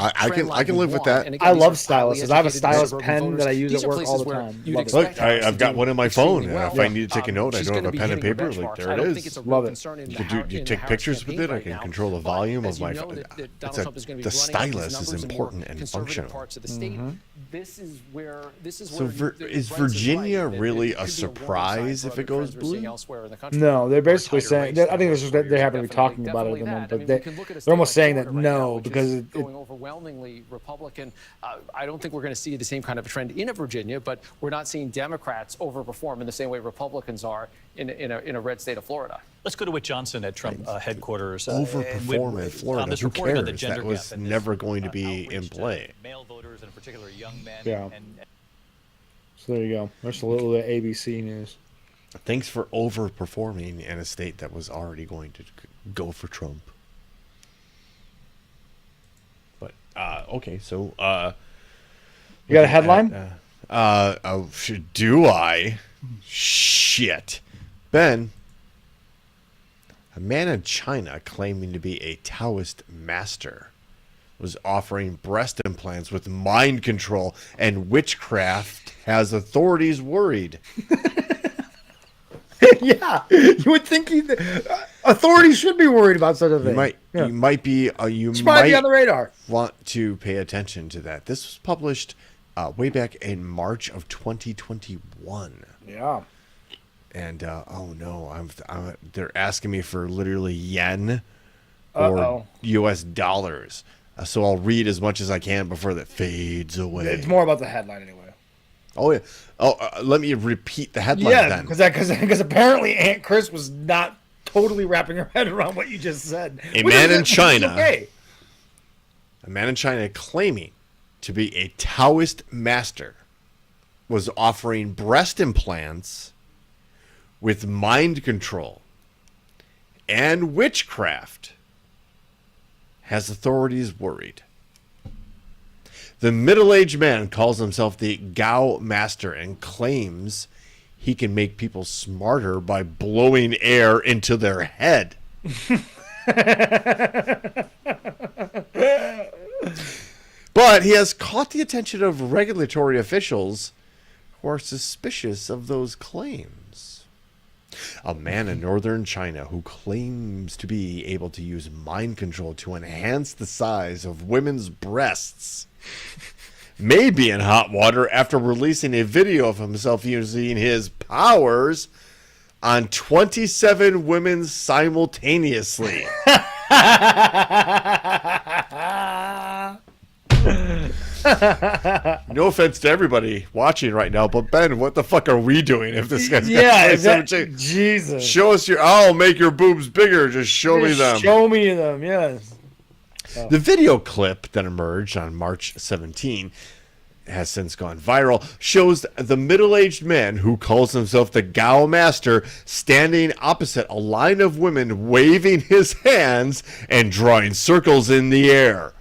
I can live with that. I love styluses. I have a stylus pen that I use at work all the time. Look, I've got one in my phone. If I need to take a note, I don't have a pen and paper. Like there it is. Love it. You take pictures with it. I can control the volume of my phone. The stylus is important and functional. Mm-hmm. Is Virginia really a surprise if it goes blue? No, they're basically saying. I think this is that they happen to be talking about it at the moment, but they're almost saying that no, because it going overwhelmingly Republican. I don't think we're going to see the same kind of a trend in Virginia, but we're not seeing Democrats overperform in the same way Republicans are in a red state of Florida. Let's go to Whit Johnson at Trump headquarters. Overperform in Florida. Who cares? That was never going to be in play. Male voters, and in particular young men. Yeah. So there you go. There's a little bit of ABC news. Thanks for overperforming in a state that was already going to go for Trump. But okay, so you got a headline? Do I? Shit. Ben, a man in China claiming to be a Taoist master was offering breast implants with mind control and witchcraft has authorities worried. Yeah, you would think authorities should be worried about such a thing. You might be on the radar. Want to pay attention to that. This was published way back in March of 2021. Yeah. And oh no, they're asking me for literally yen or US dollars. So I'll read as much as I can before that fades away. It's more about the headline anyway. Oh yeah. Let me repeat the headline then. Because apparently Aunt Chris was not totally wrapping her head around what you just said. A man in China claiming to be a Taoist master was offering breast implants with mind control and witchcraft has authorities worried. The middle-aged man calls himself the Gao Master and claims he can make people smarter by blowing air into their head. But he has caught the attention of regulatory officials who are suspicious of those claims. A man in northern China who claims to be able to use mind control to enhance the size of women's breasts may be in hot water after releasing a video of himself using his powers on 27 women simultaneously. No offense to everybody watching right now, but Ben, what the fuck are we doing if this guy's got Jesus? Show us I'll make your boobs bigger. Just show me them. Show me them, yes. The video clip that emerged on March 17 has since gone viral, shows the middle-aged man who calls himself the Gao Master standing opposite a line of women, waving his hands and drawing circles in the air.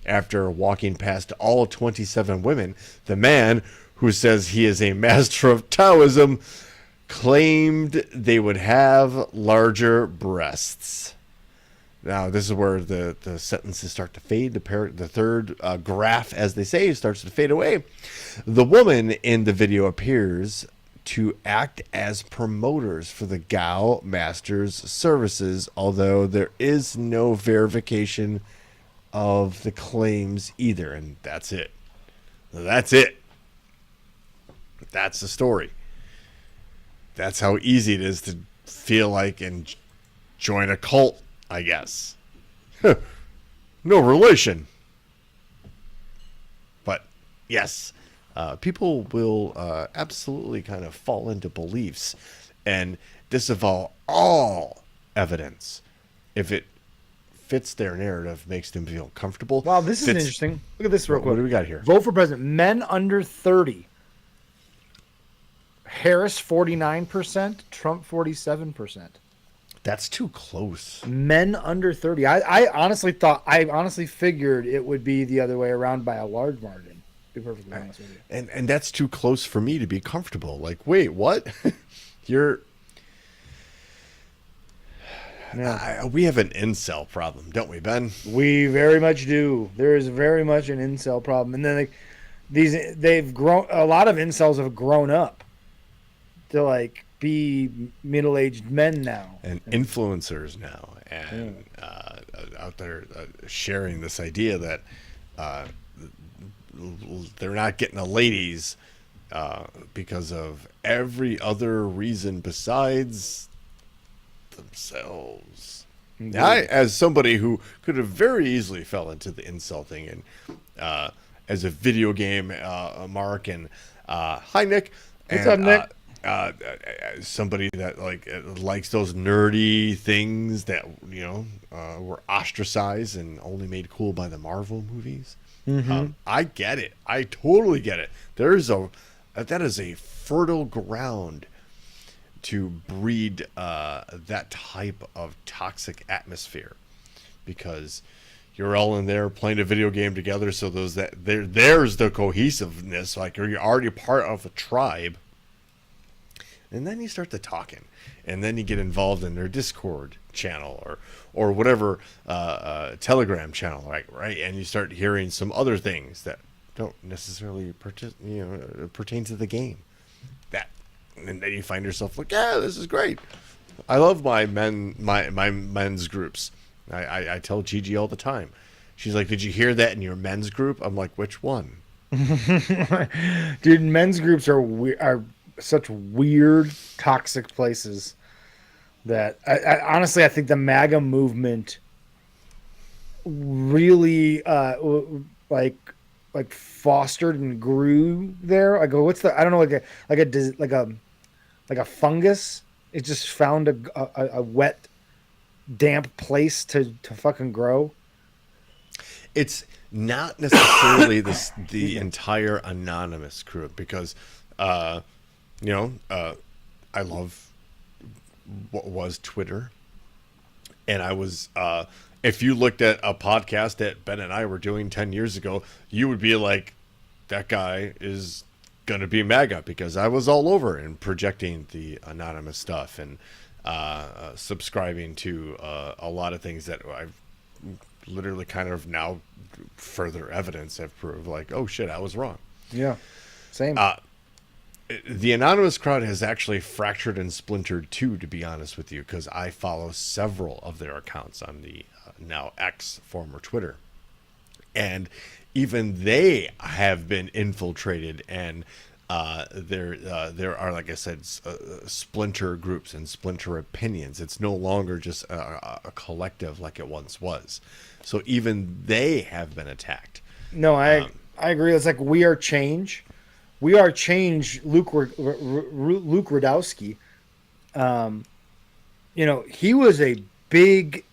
After walking past all 27 women, the man, who says he is a master of Taoism, claimed they would have larger breasts. Now, this is where the sentences start to fade. The third graph, as they say, starts to fade away. The woman in the video appears to act as promoters for the Gal Masters services, although there is no verification of the claims either. And that's it. That's it. That's the story. That's how easy it is to feel like and join a cult, I guess. No relation. But yes, people will absolutely kind of fall into beliefs and disavow all evidence if it fits their narrative, makes them feel comfortable. Wow, this is interesting. Look at this real quick. What do we got here? Vote for president. Men under 30. Harris 49%, Trump 47%. That's too close. Men under 30. I honestly figured it would be the other way around by a large margin. To be perfectly honest with you. And that's too close for me to be comfortable. Like, wait, what? You're. Yeah. We have an incel problem, don't we, Ben? We very much do. There is very much an incel problem, and then they've grown. A lot of incels have grown up to like be middle-aged men now and influencers now, and out there sharing this idea that they're not getting the ladies because of every other reason besides themselves. Now, as somebody who could have very easily fell into the incel thing, and as a video game mark, and hi Nick, what's up, Nick? Somebody that likes those nerdy things that were ostracized and only made cool by the Marvel movies. Mm-hmm. I get it. I totally get it. That is a fertile ground to breed that type of toxic atmosphere, because you're all in there playing a video game together. So there's the cohesiveness. Like you're already part of a tribe, and then you start the talking, and then you get involved in their Discord channel or whatever Telegram channel, right? And you start hearing some other things that don't necessarily pertain to the game. And then you find yourself like, yeah, this is great. I love my men's groups. I tell Gigi all the time. She's like, did you hear that in your men's group? I'm like, which one? Dude, men's groups are such weird, toxic places that I honestly, I think the MAGA movement really like fostered and grew there. I go, I don't know, like a fungus. It just found a wet, damp place to fucking grow. It's not necessarily the entire anonymous crew, because I love what was Twitter, and I was if you looked at a podcast that Ben and I were doing 10 years ago, you would be like, that guy is going to be MAGA, because I was all over and projecting the anonymous stuff and subscribing to a lot of things that I've literally kind of now further evidence have proved like, oh shit, I was wrong. Yeah, same. The anonymous crowd has actually fractured and splintered too, to be honest with you, because I follow several of their accounts on the now X, former Twitter, and even they have been infiltrated, and there are, like I said, splinter groups and splinter opinions. It's no longer just a collective like it once was. So even they have been attacked. No, I agree. It's like We Are Change. We Are Change. Luke Rudkowski. He was a big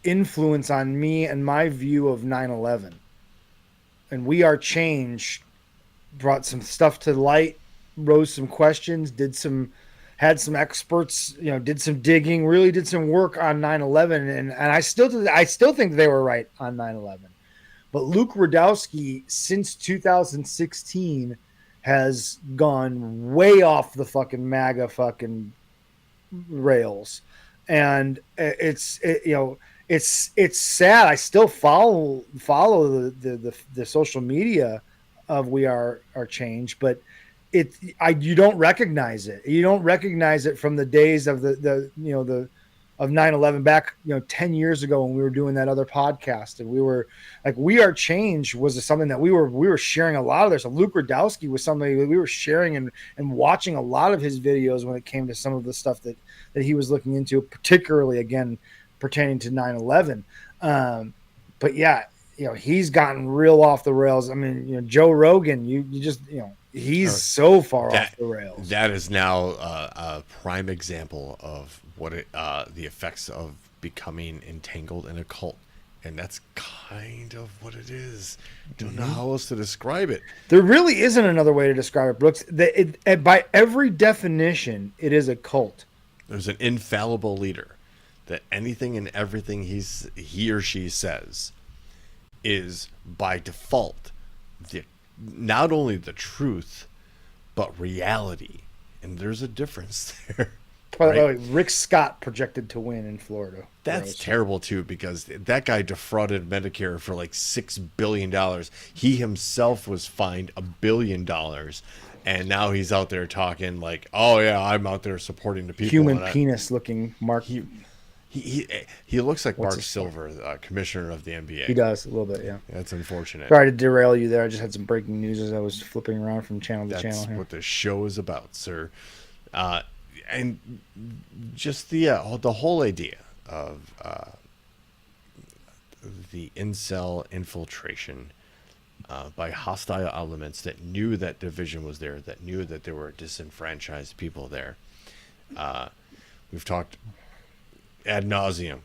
influence on me and my view of 9/11. And We Are Change brought some stuff to light, rose some questions, had some experts, did some digging, really did some work on 9/11, and I still think they were right on 9/11. But Luke Rudkowski, since 2016, has gone way off the fucking MAGA fucking rails, and it's sad. I still follow the social media of We Are Change, but you don't recognize it. You don't recognize it from the days of the 9/11 back 10 years ago when we were doing that other podcast, and we were like, We Are Change was something that we were sharing a lot of this. So Luke Radowski was somebody that we were sharing and watching a lot of his videos when it came to some of the stuff that he was looking into, particularly again pertaining to 9/11. But yeah, he's gotten real off the rails. I mean, Joe Rogan, you just he's so far off the rails. That is now a prime example of what the effects of becoming entangled in a cult, and that's kind of what it is. Don't know how else to describe it. There really isn't another way to describe it, Brooks. By every definition, it is a cult. There's an infallible leader that anything and everything he or she says is by default not only the truth but reality, and there's a difference there. By the way, Rick Scott projected to win in Florida. That's terrible too, because that guy defrauded Medicare for like $6 billion. He himself was fined $1 billion, and now he's out there talking like, "Oh yeah, I'm out there supporting the people." Human penis looking Mark. He looks like Mark Silver, commissioner of the NBA. He does a little bit, yeah. That's unfortunate. Sorry to derail you there. I just had some breaking news as I was flipping around from channel to channel. That's what the show is about, sir. And just the whole idea of the incel infiltration by hostile elements that knew that division was there, that knew that there were disenfranchised people there. We've talked ad nauseum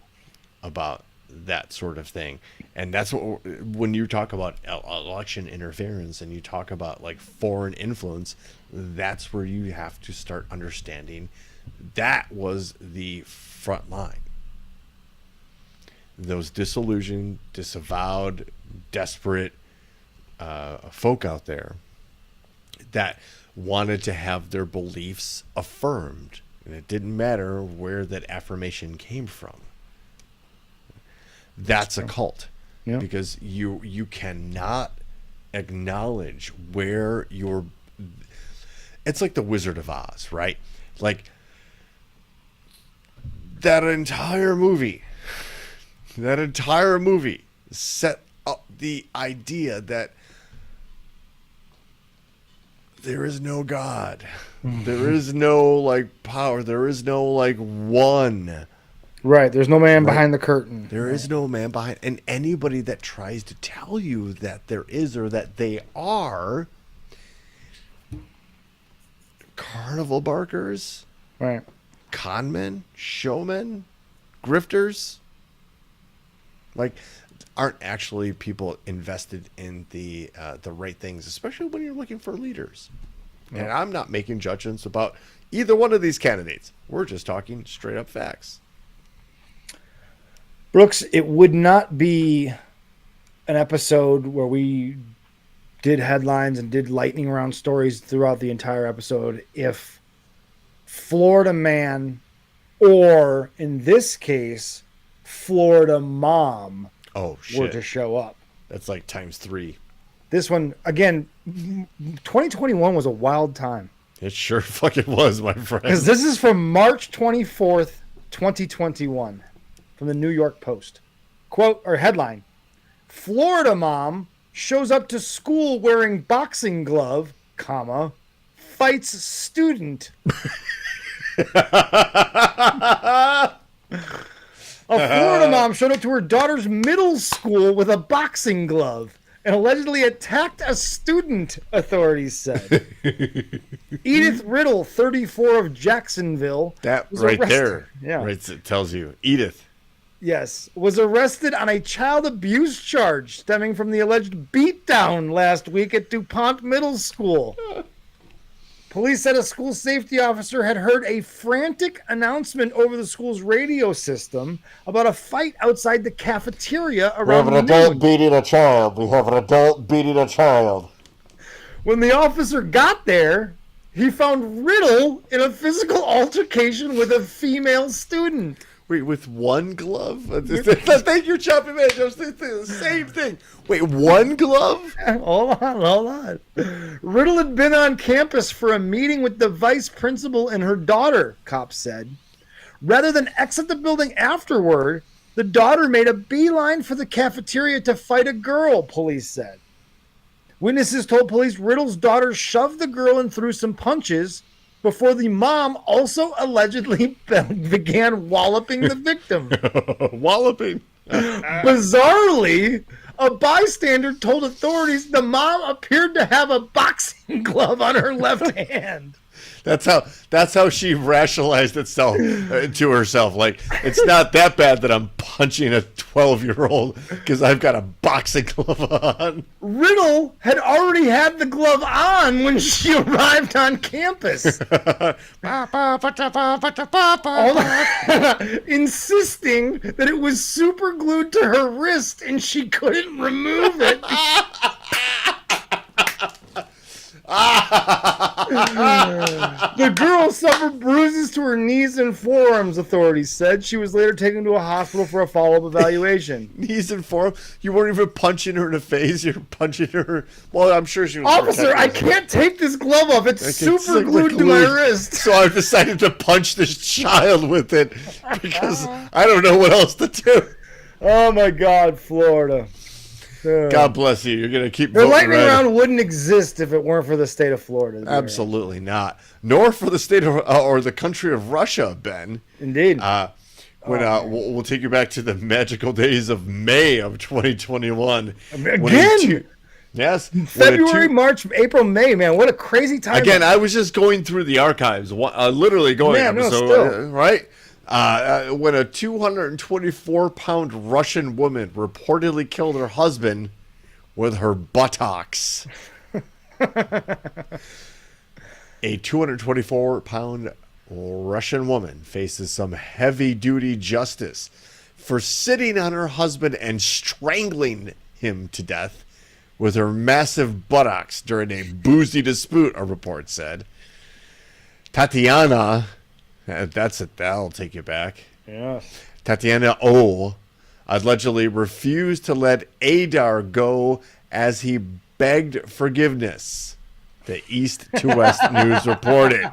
about that sort of thing, and that's what, when you talk about election interference and you talk about like foreign influence, that's where you have to start understanding that was the front line. Those disillusioned, disavowed, desperate folk out there that wanted to have their beliefs affirmed, and it didn't matter where that affirmation came from. That's a cult. Yeah. Because you cannot acknowledge where you're. It's like the Wizard of Oz, right? Like that entire movie set up the idea that there is no God. There is no like power. There is no like one. Right. There's no man behind the curtain. There is no man behind. And anybody that tries to tell you that there is or that they are carnival barkers, right? Conmen, showmen, grifters, like aren't actually people invested in the right things, especially when you're looking for leaders. And I'm not making judgments about either one of these candidates. We're just talking straight up facts. Brooks, it would not be an episode where we did headlines and did lightning round stories throughout the entire episode if Florida man, or in this case, Florida mom, were to show up. That's like times 3. This one, again, 2021 was a wild time. It sure fucking was, my friend. Because this is from March 24th, 2021, from the New York Post. Quote, or headline, Florida mom shows up to school wearing boxing glove, comma, fights student. A Florida mom showed up to her daughter's middle school with a boxing glove and allegedly attacked a student, authorities said. Edith Riddle, 34 of Jacksonville. That right arrested. there. Yeah. Right, it tells you. Edith. Yes. Was arrested on a child abuse charge stemming from the alleged beatdown last week at DuPont Middle School. Police said a school safety officer had heard a frantic announcement over the school's radio system about a fight outside the cafeteria around noon. We have an adult beating a child. When the officer got there, he found Riddle in a physical altercation with a female student. Wait, with one glove? Thank you, Choppy Man. Just the same thing. Wait, one glove? Hold on. Riddle had been on campus for a meeting with the vice principal and her daughter, cops said. Rather than exit the building afterward, the daughter made a beeline for the cafeteria to fight a girl, police said. Witnesses told police Riddle's daughter shoved the girl and threw some punches before the mom also allegedly began walloping the victim. Walloping? Bizarrely, a bystander told authorities the mom appeared to have a boxing glove on her left hand. That's how she rationalized itself to herself. Like, it's not that bad that I'm punching a 12-year-old because I've got a boxing glove on. Riddle had already had the glove on when she arrived on campus. Insisting that it was super glued to her wrist and she couldn't remove it. The girl suffered bruises to her knees and forearms, authorities said. She was later taken to a hospital for a follow-up evaluation. Knees and forearms? You weren't even punching her in the face. You're punching her. Well, I'm sure she was. Officer, I can't take this glove off. It's super glued to my wrist. So I've decided to punch this child with it because I don't know what else to do. Oh, my God, Florida. God bless you. You're going to keep the voting lightning red. round wouldn't exist if it weren't for the state of Florida. Absolutely not. Nor for the state of or the country of Russia, Ben. Indeed. We'll take you back to the magical days of May of 2021. Again? Yes. February, March, April, May, man. What a crazy time. Again, I was just going through the archives, literally going right? When a 224-pound Russian woman reportedly killed her husband with her buttocks. A 224-pound Russian woman faces some heavy-duty justice for sitting on her husband and strangling him to death with her massive buttocks during a boozy dispute, a report said. Tatiana... That's it. That'll take you back. Yes. Tatiana O. allegedly refused to let Adar go as he begged forgiveness. The East to West News reported.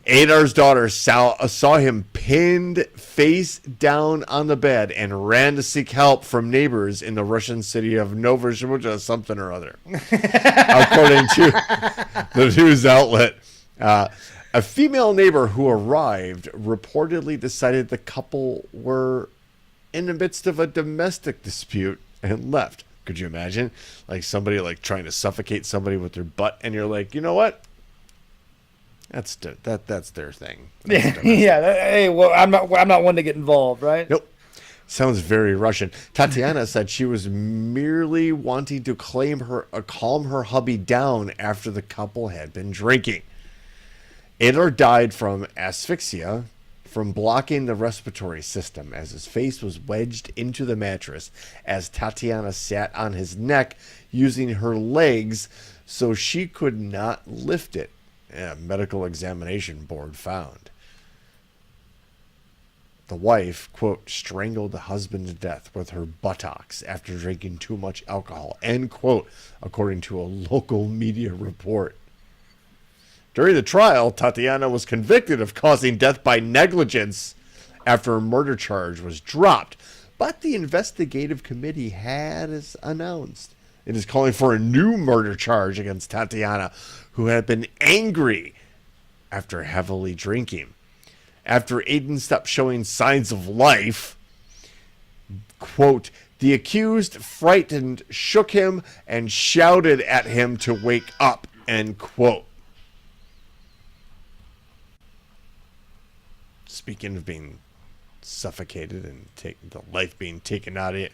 Adar's daughter saw him pinned face down on the bed and ran to seek help from neighbors in the Russian city of Novosibirsk, something or other. According to the news outlet. A female neighbor who arrived reportedly decided the couple were in the midst of a domestic dispute and left. Could you imagine? Like somebody like trying to suffocate somebody with their butt, and you're like, you know what? That's their thing. Hey, well, I'm not one to get involved, right? Nope. Sounds very Russian. Tatiana said she was merely wanting to calm her hubby down after the couple had been drinking. Adar died from asphyxia from blocking the respiratory system as his face was wedged into the mattress as Tatiana sat on his neck using her legs so she could not lift it, a medical examination board found. The wife, quote, strangled the husband to death with her buttocks after drinking too much alcohol, end quote, according to a local media report. During the trial, Tatiana was convicted of causing death by negligence after a murder charge was dropped. But the investigative committee has announced it is calling for a new murder charge against Tatiana, who had been angry after heavily drinking. After Aiden stopped showing signs of life, quote, the accused, frightened, shook him and shouted at him to wake up, end quote. Speaking of being suffocated and the life being taken out of it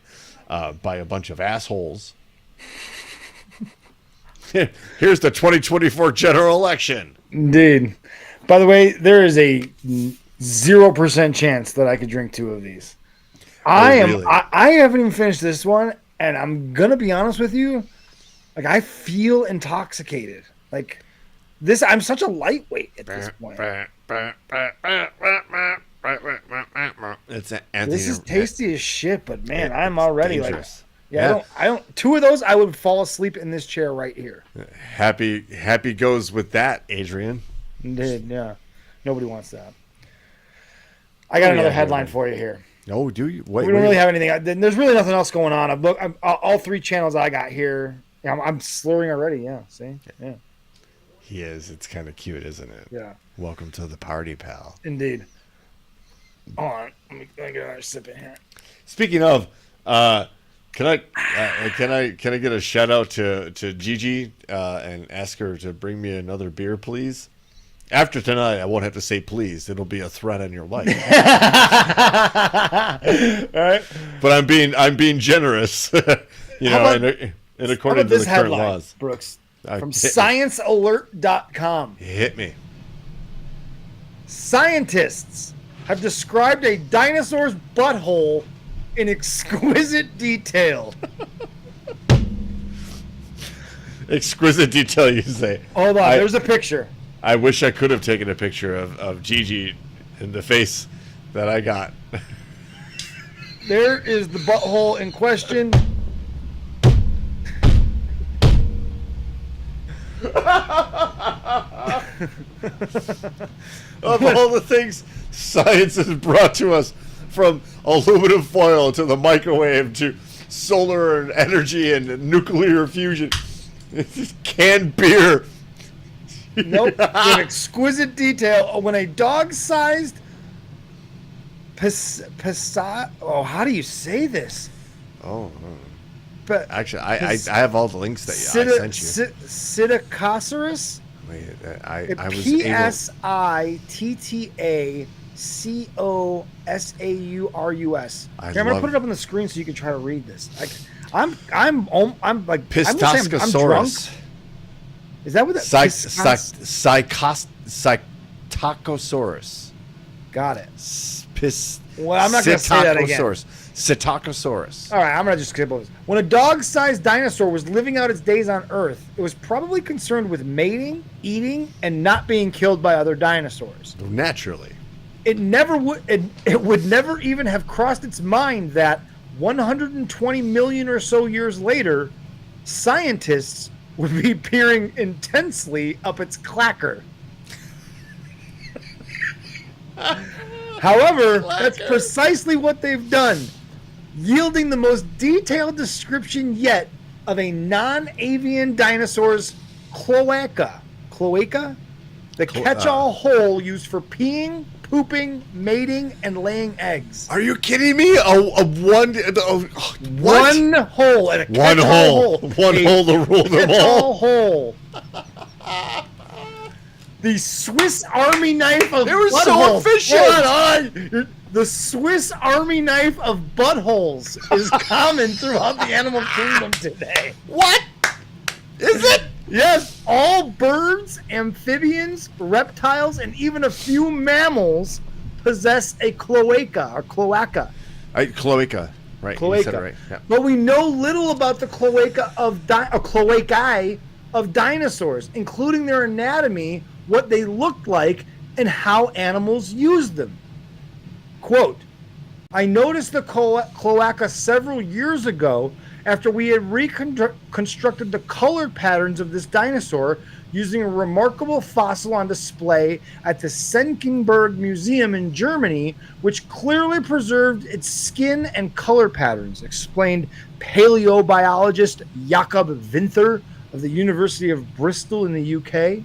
by a bunch of assholes. Here's the 2024 general election. Indeed. By the way, there is a 0% chance that I could drink two of these. I haven't even finished this one, and I'm gonna be honest with you. Like, I feel intoxicated. Like, this, I'm such a lightweight at this point. It's Anthony. This is tasty as shit, but man, I'm already dangerous. I don't. Two of those, I would fall asleep in this chair right here. Happy goes with that, Adrian. Indeed, yeah. Nobody wants that. I got another headline for you here. Oh, do you? We don't really have anything. There's really nothing else going on. All three channels I got here. I'm slurring already. Yeah. See. Yeah. He is. It's kind of cute, isn't it? Yeah. Welcome to the party, pal. Indeed. Hold on. Let me get another sip in here. Speaking of, can I get a shout out to Gigi and ask her to bring me another beer, please? After tonight, I won't have to say please. It'll be a threat on your life. All right. But I'm being generous, and according to the current laws. Brooks, from ScienceAlert.com. Hit me. Scientists have described a dinosaur's butthole in exquisite detail. Exquisite detail, you say. Hold on, there's a picture. I wish I could have taken a picture of Gigi in the face that I got. There is the butthole in question. Of all the things science has brought to us, from aluminum foil to the microwave to solar and energy and nuclear fusion, canned beer. Nope. With exquisite detail. When a dog-sized how do you say this? But actually, I have all the links that I sent you. Psittacosaurus? Wait, I was Psittacosaurus. I'm gonna put it up on the screen so you can try to read this. I'm like Pistachosaurus. Is that what that Psittacosaurus. Got it. Well, I'm not going to say that again. Psittacosaurus. All right, I'm going to just skip over this. When a dog-sized dinosaur was living out its days on Earth, it was probably concerned with mating, eating, and not being killed by other dinosaurs. Naturally. It would never even have crossed its mind that 120 million or so years later, scientists would be peering intensely up its clacker. However, that's precisely what they've done, yielding the most detailed description yet of a non-avian dinosaur's cloaca. Cloaca? The catch-all hole used for peeing, pooping, mating, and laying eggs. Are you kidding me? One hole at a catch-all hole. One hole to rule them all. Hole. The Swiss Army knife of they were so efficient. Hold on. The Swiss Army knife of buttholes is common throughout the animal kingdom today. What? Is it? Yes. All birds, amphibians, reptiles, and even a few mammals possess a cloaca or cloaca. Cloaca. Right. Cloaca. You said it right. Yeah. But we know little about the cloacae of dinosaurs, including their anatomy, what they looked like, and how animals used them. Quote, I noticed the cloaca several years ago after we had reconstructed the color patterns of this dinosaur using a remarkable fossil on display at the Senckenberg Museum in Germany, which clearly preserved its skin and color patterns, explained paleobiologist Jakob Winther of the University of Bristol in the UK.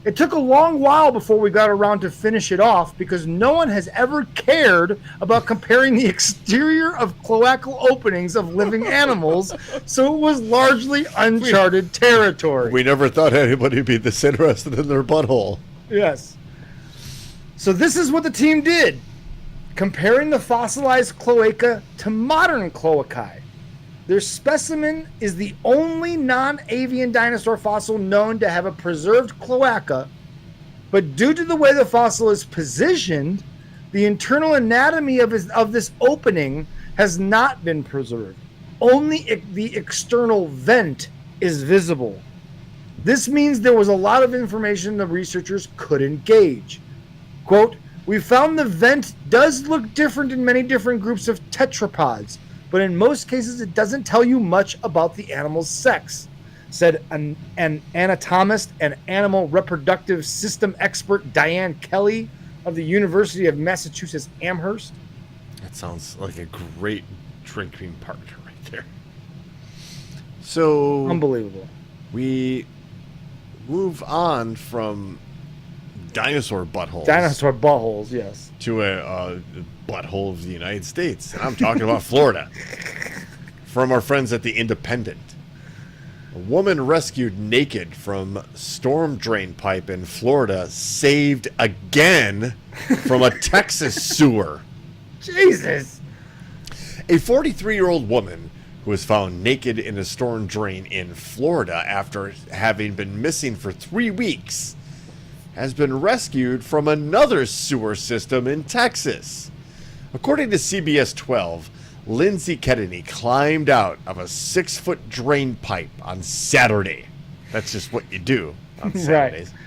It took a long while before we got around to finish it off because no one has ever cared about comparing the exterior of cloacal openings of living animals, so it was largely uncharted territory. We never thought anybody would be this interested in their butthole. Yes. So this is what the team did, comparing the fossilized cloaca to modern cloacae. Their specimen is the only non-avian dinosaur fossil known to have a preserved cloaca, but due to the way the fossil is positioned, the internal anatomy of this opening has not been preserved. Only the external vent is visible. This means there was a lot of information the researchers couldn't gauge. Quote, we found the vent does look different in many different groups of tetrapods, but in most cases it doesn't tell you much about the animal's sex, said an anatomist and animal reproductive system expert Diane Kelly of the University of Massachusetts Amherst. That sounds like a great drinking partner right there. So unbelievable. We move on from dinosaur buttholes. Dinosaur buttholes, yes. To a butthole of the United States. And I'm talking about Florida. From our friends at The Independent. A woman rescued naked from storm drain pipe in Florida saved again from a Texas sewer. Jesus. A 43-year-old woman who was found naked in a storm drain in Florida after having been missing for 3 weeks has been rescued from another sewer system in Texas. According to CBS 12, Lindsay Kennedy climbed out of a 6-foot drain pipe on Saturday. That's just what you do on Saturdays. Right.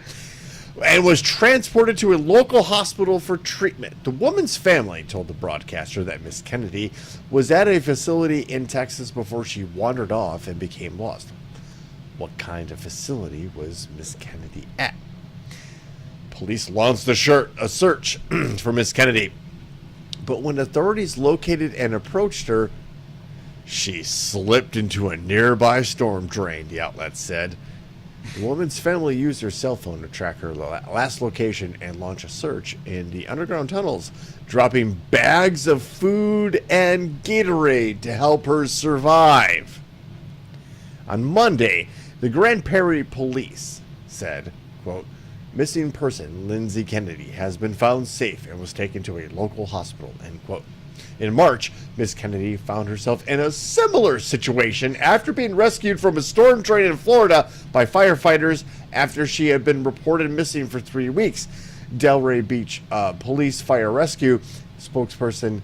And was transported to a local hospital for treatment. The woman's family told the broadcaster that Miss Kennedy was at a facility in Texas before she wandered off and became lost. What kind of facility was Miss Kennedy at? Police launched a search for Miss Kennedy. But when authorities located and approached her, she slipped into a nearby storm drain, the outlet said. The woman's family used her cell phone to track her last location and launch a search in the underground tunnels, dropping bags of food and Gatorade to help her survive. On Monday, the Grand Prairie police said, quote, missing person Lindsay Kennedy has been found safe and was taken to a local hospital, end quote. In March, Miss Kennedy found herself in a similar situation after being rescued from a storm drain in Florida by firefighters after she had been reported missing for 3 weeks. Delray Beach Police Fire Rescue spokesperson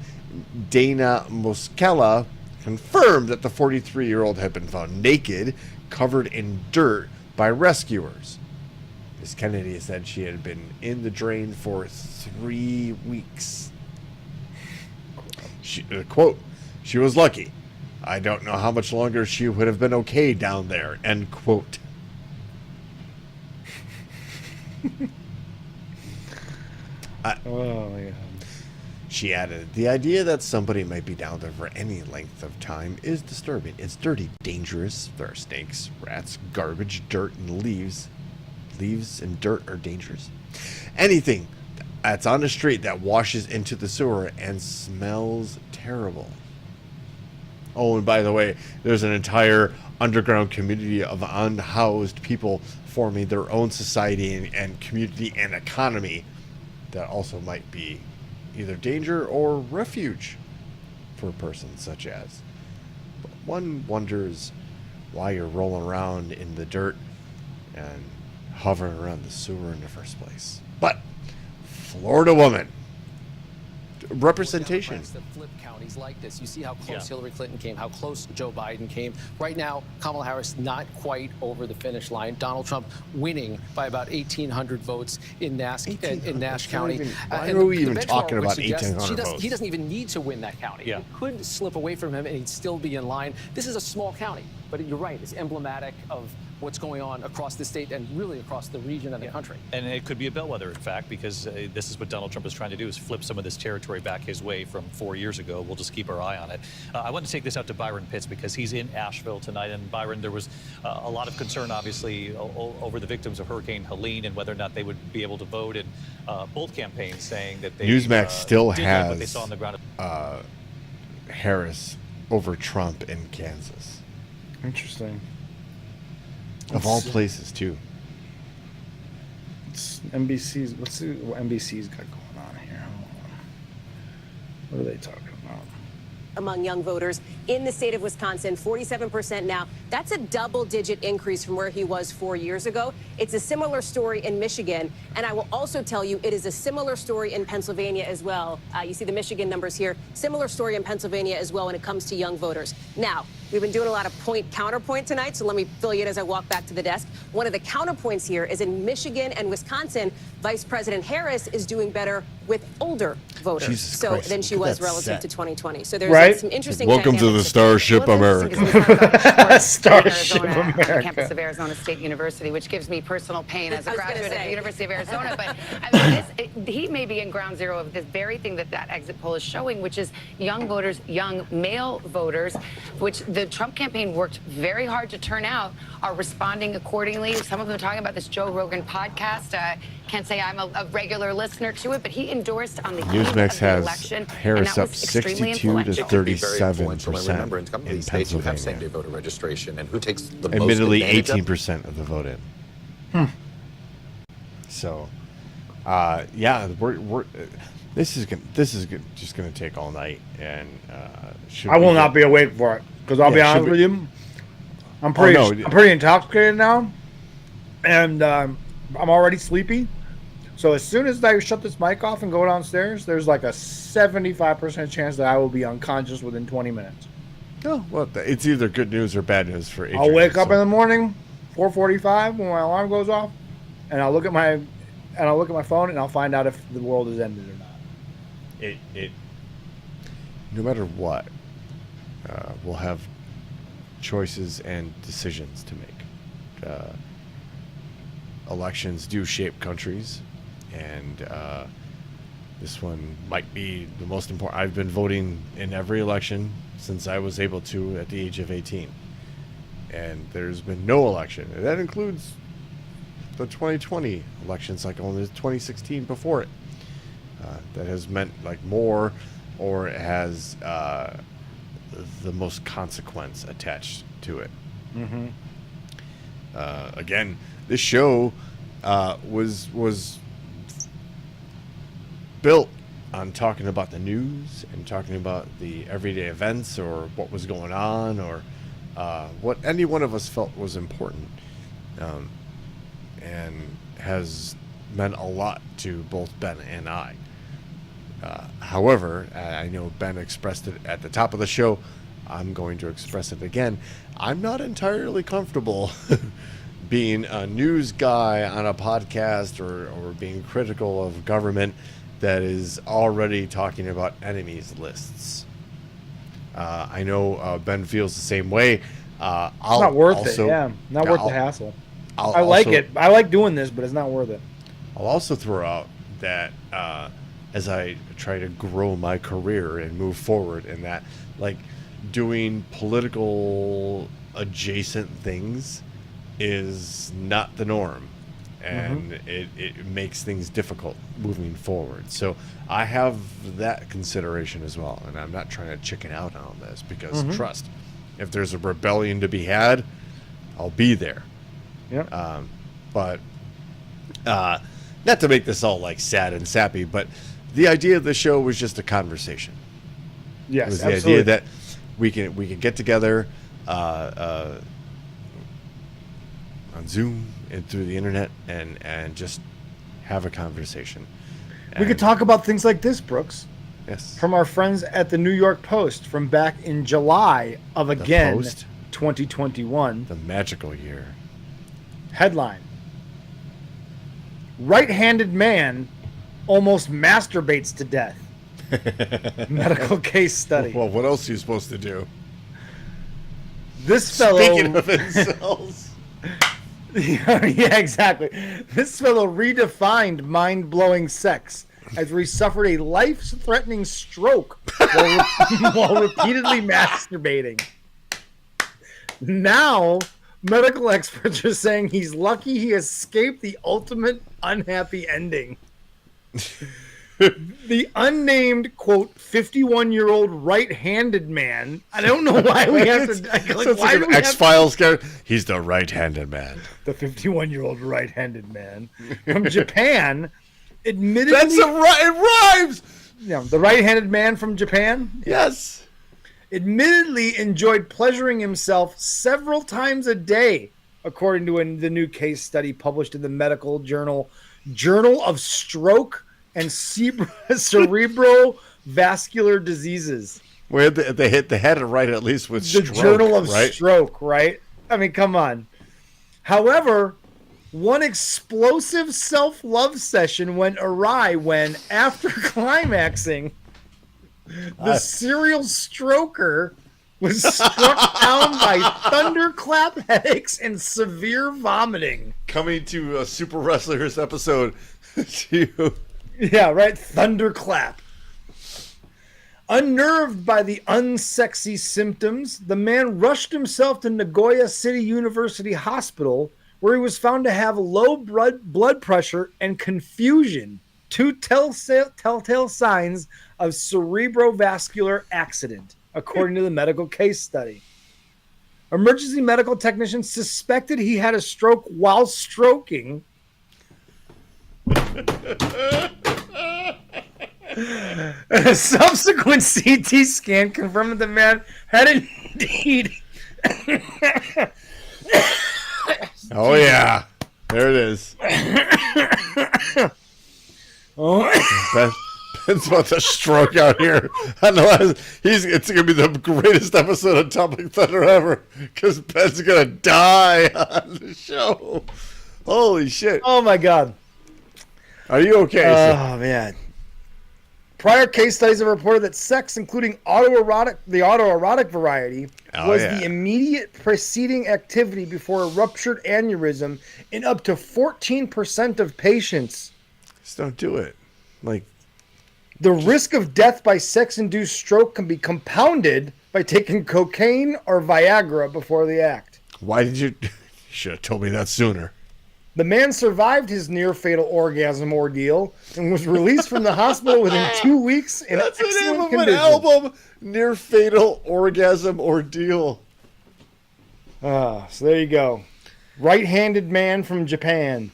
Dana Moskela confirmed that the 43-year-old had been found naked, covered in dirt by rescuers. Miss Kennedy said she had been in the drain for 3 weeks. She, quote, she was lucky. I don't know how much longer she would have been okay down there, end quote. Oh, yeah. She added, the idea that somebody might be down there for any length of time is disturbing. It's dirty, dangerous. There are snakes, rats, garbage, dirt, and leaves. Leaves and dirt are dangerous. Anything that's on the street that washes into the sewer and smells terrible. Oh, and by the way, there's an entire underground community of unhoused people forming their own society and community and economy that also might be either danger or refuge for a person such as. But one wonders why you're rolling around in the dirt and hovering around the sewer in the first place. But Florida woman, representation. That flip counties like this. You see how close Hillary Clinton came, how close Joe Biden came. Right now, Kamala Harris not quite over the finish line. Donald Trump winning by about 1,800 votes in Nash County. Why are we even talking about 1,800 votes? He doesn't even need to win that county. Yeah. It could slip away from him and he'd still be in line. This is a small county, but you're right. It's emblematic of what's going on across the state and really across the region and the country. And it could be a bellwether, in fact, because this is what Donald Trump is trying to do, is flip some of this territory back his way from 4 years ago. We'll just keep our eye on it. I want to take this out to Byron Pitts because he's in Asheville tonight. And Byron, there was a lot of concern, obviously, over the victims of Hurricane Helene and whether or not they would be able to vote in both campaigns, saying that they Newsmax still did has like what they saw on the ground. Harris over Trump in Kansas. Interesting. Of all places, too. It's NBC's. Let's see what NBC's got going on here. What are they talking about? among young voters in the state of Wisconsin, 47% now. That's a double-digit increase from where he was 4 years ago. It's a similar story in Michigan, and I will also tell you it is a similar story in Pennsylvania as well. You see the Michigan numbers here. Similar story in Pennsylvania as well when it comes to young voters. Now, we've been doing a lot of point-counterpoint tonight, so let me fill you in as I walk back to the desk. One of the counterpoints here is in Michigan and Wisconsin, Vice President Harris is doing better with older voters than she was relative to 2020. So there's some interesting Welcome to the Starship America. Starship America. On the campus of Arizona State University, which gives me personal pain as a graduate of the University of Arizona. But I mean, he may be in ground zero of this very thing that exit poll is showing, which is young voters, young male voters, which the Trump campaign worked very hard to turn out, are responding accordingly. Some of them are talking about this Joe Rogan podcast. Can't say I'm a regular listener to it, but he endorsed on the eve of the election. Harris up 62 to 37% Remember, in some of these states, you have same-day voter registration, and who takes the most admittedly, advantage 18% of the vote in. So, yeah, we're this is just gonna take all night, and I will not be awake for it because I'll be honest with you, I'm pretty intoxicated now, and I'm already sleepy. So as soon as I shut this mic off and go downstairs, there's like a 75% chance that I will be unconscious within 20 minutes. Oh, well, it's either good news or bad news for Adrian. I'll wake up in the morning, 4:45 when my alarm goes off, and I'll look at my phone and I'll find out if the world has ended or not. No matter what, we'll have choices and decisions to make. Elections do shape countries, and this one might be the most important. I've been voting in every election since I was able to at the age of 18, and there's been no election, and that includes the 2020 election cycle and the 2016 before it, that has meant like more, or it has the most consequence attached to it. Again, this show was built on talking about the news and talking about the everyday events or what was going on, or what any one of us felt was important, and has meant a lot to both Ben and I. However, I know Ben expressed it at the top of the show. I'm going to express it again. I'm not entirely comfortable being a news guy on a podcast or being critical of government that is already talking about enemies lists. I know Ben feels the same way. It's not worth it. Yeah, not worth the hassle. I like it. I like doing this, but it's not worth it. I'll also throw out that as I try to grow my career and move forward in that, like, doing political adjacent things is not the norm, and it makes things difficult moving forward. So I have that consideration as well, and I'm not trying to chicken out on this because trust, if there's a rebellion to be had, I'll be there. Yeah. But not to make this all like sad and sappy, but the idea of the show was just a conversation. Yes, it was absolutely. the idea that we can get together on Zoom and through the internet and just have a conversation. We could talk about things like this, Brooks. Yes. From our friends at the New York Post from back in July of 2021. The magical year. Headline: Right-handed man almost masturbates to death. Medical case study. Well, what else are you supposed to do? This fellow. Speaking of incels. Yeah, exactly. This fellow redefined mind-blowing sex after he suffered a life-threatening stroke while repeatedly masturbating. Now, medical experts are saying he's lucky he escaped the ultimate unhappy ending. The unnamed, quote, 51-year-old right-handed man. I don't know why we have to. Like, it's like an X-Files character. He's the right-handed man. The 51-year-old right-handed man from Japan, admittedly. It rhymes. Yeah, the right-handed man from Japan. Yes. admittedly enjoyed pleasuring himself several times a day, according to the new case study published in the medical journal of Stroke and Cerebrovascular Diseases. Where they had it right, at least with the stroke, Journal of right? Stroke, right? I mean, come on. However, one explosive self-love session went awry when, after climaxing, the serial stroker was struck down by thunderclap headaches and severe vomiting. Coming to a Super Wrestlers episode. Yeah, right? Thunderclap. Unnerved by the unsexy symptoms, the man rushed himself to Nagoya City University Hospital, where he was found to have low blood pressure and confusion, two telltale signs of cerebrovascular accident, according to the medical case study. Emergency medical technicians suspected he had a stroke while stroking. A subsequent CT scan confirmed that the man had indeed. Oh yeah, there it is. Ben's about to stroke out here. I know it's gonna be the greatest episode of Topic Thunder ever because Ben's gonna die on the show. Holy shit! Oh my god. Are you okay? Oh man. Prior case studies have reported that sex, including the autoerotic variety, was the immediate preceding activity before a ruptured aneurysm in up to 14% of patients. Just don't do it. The risk of death by sex-induced stroke can be compounded by taking cocaine or Viagra before the act. Why did you should have told me that sooner. The man survived his near-fatal orgasm ordeal and was released from the hospital within 2 weeks in That's the name excellent of condition. an album. Near-fatal orgasm ordeal. So there you go. Right-handed man from Japan.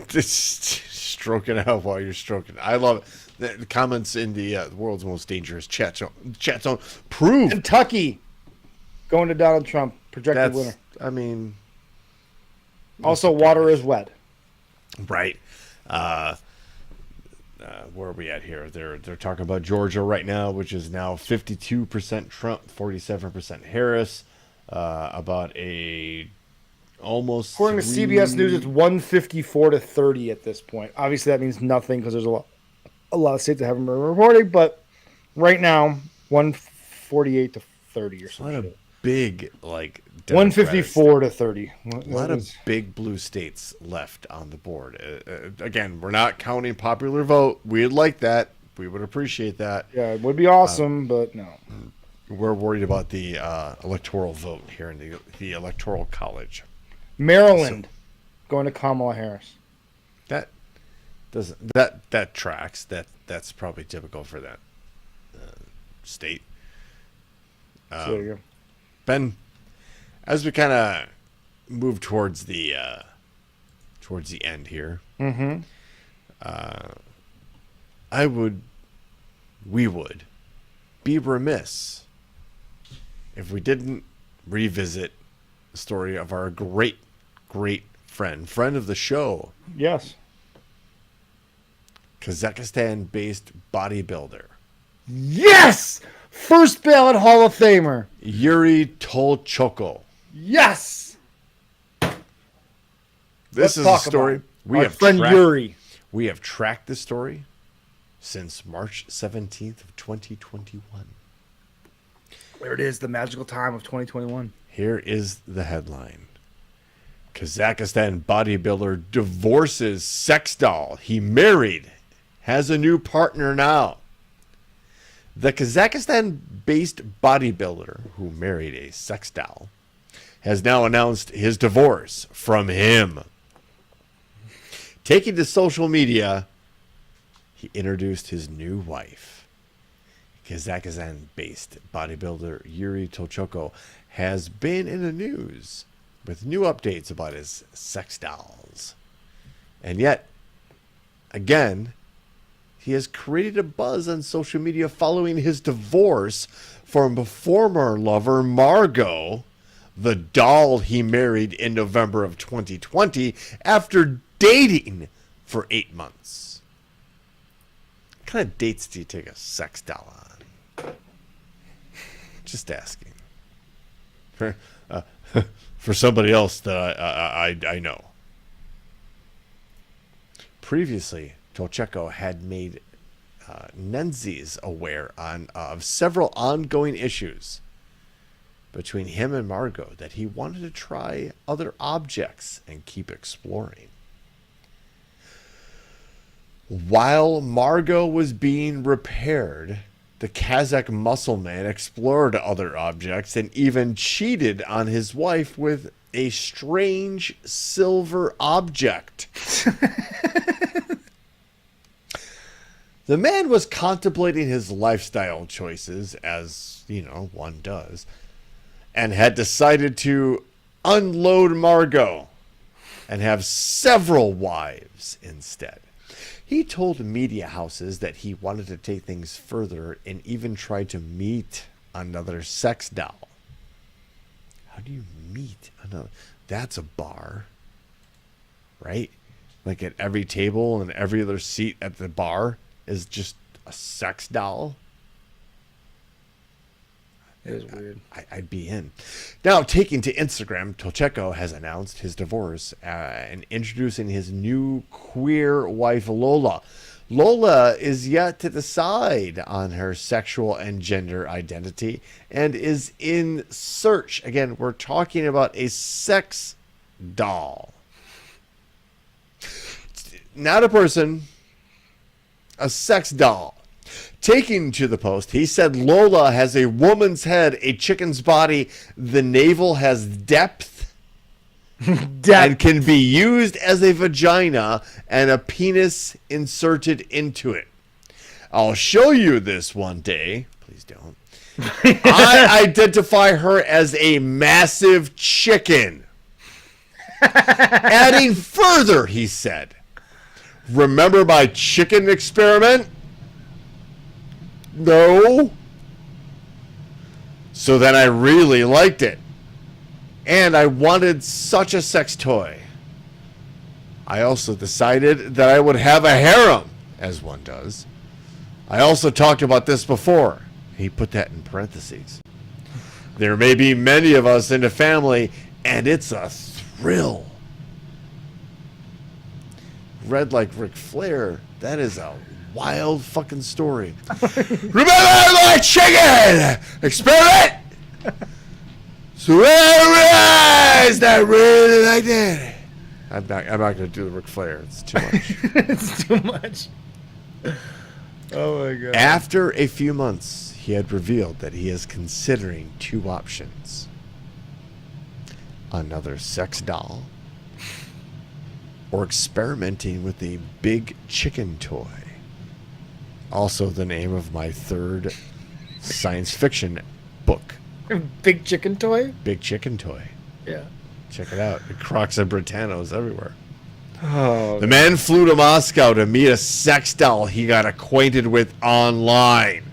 Just stroking out while you're stroking. I love it. The comments in the world's most dangerous chat zone prove Kentucky going to Donald Trump, projected winner. I mean, also water is wet. Right. Where are we at here? They're talking about Georgia right now, which is now 52% Trump, 47% Harris. About a almost. According to CBS News, it's 154-30 at this point. Obviously, that means nothing because there's a lot of states that haven't been reporting, but right now, 148-30 or something. A lot of big 154-30. A lot of big blue states left on the board. Again, we're not counting popular vote. We'd like that. We would appreciate that. Yeah, it would be awesome, but no. We're worried about the electoral vote here in the Electoral College. Maryland going to Kamala Harris. That tracks. That's probably typical for that state. So there you go. Ben, as we kind of move towards the end here, we would be remiss if we didn't revisit the story of our great friend of the show. Yes. Kazakhstan-based bodybuilder. Yes! First ballot Hall of Famer. Yuri Tolchoko. Yes! This is a story. Our friend Yuri. We have tracked this story since March 17th of 2021. There it is, the magical time of 2021. Here is the headline. Kazakhstan bodybuilder divorces sex doll he married, has a new partner now. The Kazakhstan-based bodybuilder who married a sex doll has now announced his divorce from him. Taking to social media, he introduced his new wife. Kazakhstan-based bodybuilder Yuri Tolchoko has been in the news with new updates about his sex dolls. And yet, again, he has created a buzz on social media following his divorce from a former lover, Margot, the doll he married in November of 2020 after dating for 8 months. What kind of dates do you take a sex doll on? Just asking. For somebody else that I know. Previously, Tolcheco had made Menzies aware of several ongoing issues between him and Margot that he wanted to try other objects and keep exploring. While Margot was being repaired, the Kazakh muscle man explored other objects and even cheated on his wife with a strange silver object. The man was contemplating his lifestyle choices, as, one does, and had decided to unload Margot and have several wives instead. He told media houses that he wanted to take things further and even tried to meet another sex doll. How do you meet another? That's a bar, right? Like at every table and every other seat at the bar is just a sex doll. It was weird. I'd be in. Now, taking to Instagram, Tolcheco has announced his divorce and introducing his new queer wife, Lola. Lola is yet to decide on her sexual and gender identity and is in search. Again, we're talking about a sex doll. Not a person, a sex doll. Taking to the Post, he said Lola has a woman's head, a chicken's body. The navel has depth and can be used as a vagina and a penis inserted into it. I'll show you this one day. Please don't. I identify her as a massive chicken. Adding further, he said, remember my chicken experiment? No. So then I really liked it. And I wanted such a sex toy. I also decided that I would have a harem, as one does. I also talked about this before. He put that in parentheses. There may be many of us in the family, and it's a thrill. Read like Ric Flair, that is a wild fucking story. Remember my chicken experiment? So I realized I really liked it. I'm not going to do the Ric Flair. It's too much. It's too much. Oh my god. After a few months, he had revealed that he is considering two options: another sex doll, or experimenting with a big chicken toy. Also the name of my third science fiction book. Big chicken toy? Big chicken toy. Yeah. Check it out. The Crocs and Britannios everywhere. Oh, the man flew to Moscow to meet a sex doll he got acquainted with online.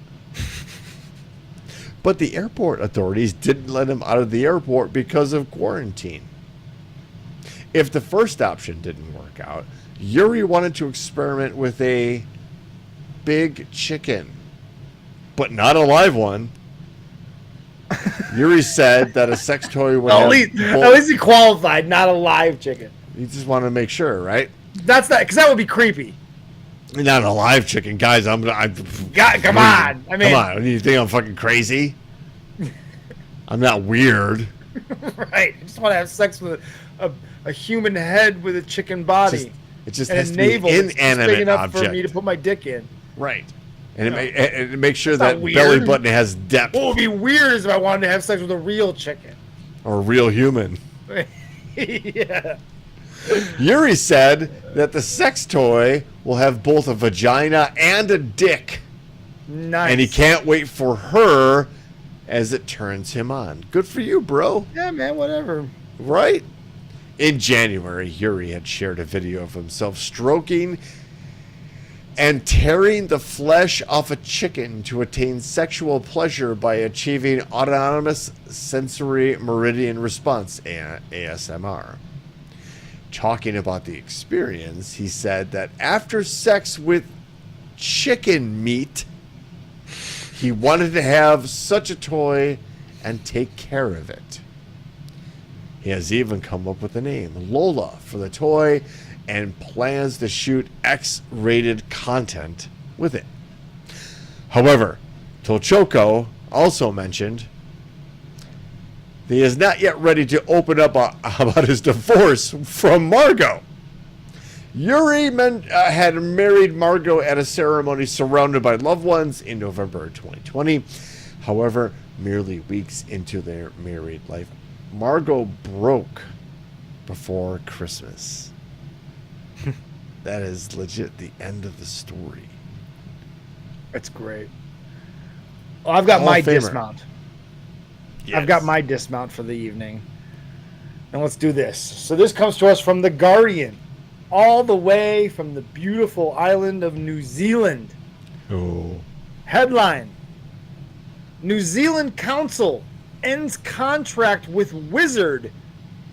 But the airport authorities didn't let him out of the airport because of quarantine. If the first option didn't work out, Yuri wanted to experiment with a big chicken, but not a live one. Yuri said that a sex toy would at least he qualified, not a live chicken. You just want to make sure, right? That's not, because that would be creepy. Not a live chicken, guys. Come on. Come on. You think I'm fucking crazy? I'm not weird. Right. I just want to have sex with a human head with a chicken body. It just and has a to navel be an inanimate big enough object for me to put my dick in. Right. And it makes sure That's that not belly weird. button has depth. What would be weird is if I wanted to have sex with a real chicken. Or a real human. Yeah. Yuri said that the sex toy will have both a vagina and a dick. Nice. And he can't wait for her as it turns him on. Good for you, bro. Yeah, man, whatever. Right? In January, Yuri had shared a video of himself stroking and tearing the flesh off a chicken to attain sexual pleasure by achieving autonomous sensory meridian response, ASMR. Talking about the experience, he said that after sex with chicken meat, he wanted to have such a toy and take care of it. He has even come up with a name, Lola, for the toy, and plans to shoot X-rated content with it. However, Tolchoko also mentioned that he is not yet ready to open up about his divorce from Margot. Yuri had married Margot at a ceremony surrounded by loved ones in November 2020. However, merely weeks into their married life, Margot broke before Christmas. That is legit the end of the story. It's great. Well, I've got my dismount. Yes. I've got my dismount for the evening. And let's do this. So this comes to us from The Guardian, all the way from the beautiful island of New Zealand. Oh. Headline: New Zealand Council ends contract with Wizard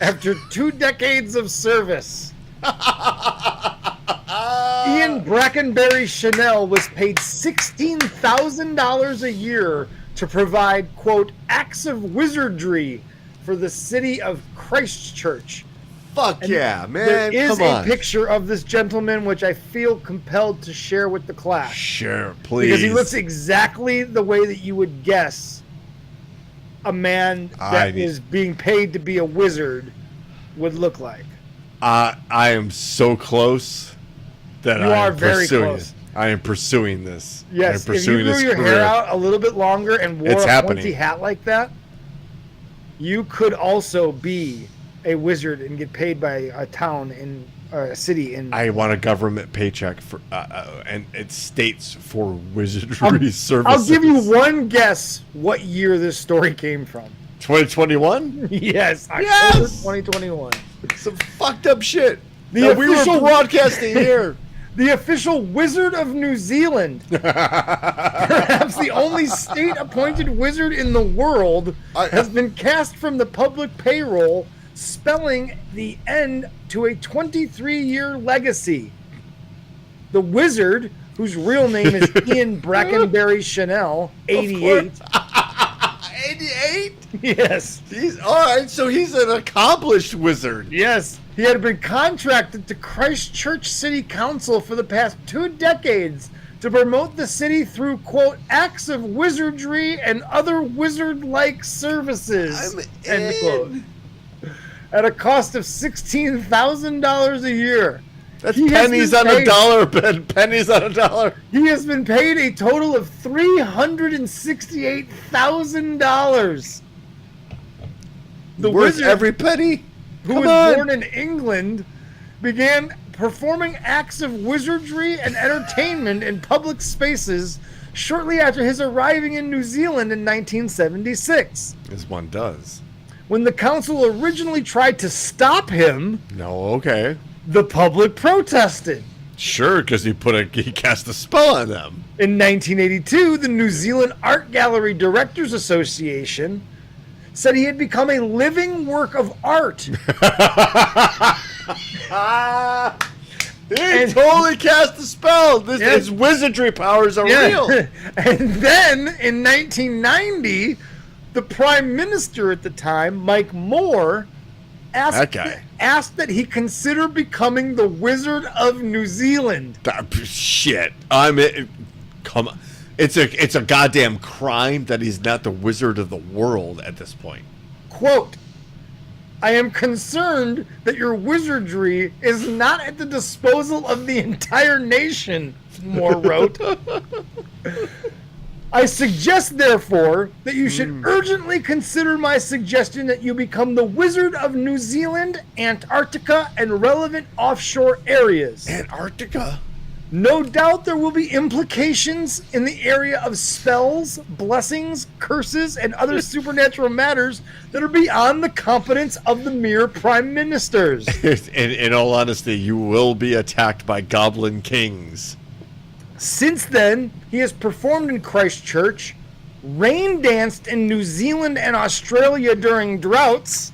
after 2 decades of service. Ian Brackenberry Chanel was paid $16,000 a year to provide, quote, acts of wizardry for the city of Christchurch. Fuck and yeah, man. There is Come on. A picture of this gentleman, which I feel compelled to share with the class. Sure, please. Because he looks exactly the way that you would guess a man that is being paid to be a wizard would look like. I am so close that you are very close. I am pursuing this. Yes, I am pursuing if you grew your hair out a little bit longer and wore a pointy hat like that, you could also be a wizard and get paid by a town in a city in. I want a government paycheck for, and it states for wizardry services. I'll give you one guess what year this story came from. 2021? Yes, October 2021. Some fucked up shit. We were broadcasting here. The official Wizard of New Zealand, perhaps the only state-appointed wizard in the world, has been cast from the public payroll, spelling the end to a 23-year legacy. The wizard, whose real name is Ian Brackenberry Chanel, 88. 88? Yes. All right, so he's an accomplished wizard. Yes. He had been contracted to Christchurch City Council for the past 2 decades to promote the city through, quote, acts of wizardry and other wizard-like services, end quote. At a cost of $16,000 a year. That's pennies on a dollar, Ben. Pennies on a dollar. He has been paid a total of $368,000. The wizard, every penny? who was born in England, began performing acts of wizardry and entertainment in public spaces shortly after his arriving in New Zealand in 1976. As one does. When the council originally tried to stop him, the public protested. Sure, because he cast a spell on them. In 1982, the New Zealand Art Gallery Directors Association said he had become a living work of art. He totally cast a spell. His wizardry powers are real. And then in 1990, the Prime Minister at the time, Mike Moore, asked that he consider becoming the Wizard of New Zealand. Shit. Come on. It's a goddamn crime that he's not the wizard of the world at this point. Quote, I am concerned that your wizardry is not at the disposal of the entire nation, Moore wrote. I suggest, therefore, that you should urgently consider my suggestion that you become the Wizard of New Zealand, Antarctica, and relevant offshore areas. Antarctica? No doubt there will be implications in the area of spells, blessings, curses, and other supernatural matters that are beyond the competence of the mere prime ministers. In all honesty, you will be attacked by goblin kings. Since then, he has performed in Christchurch, rain danced in New Zealand and Australia during droughts,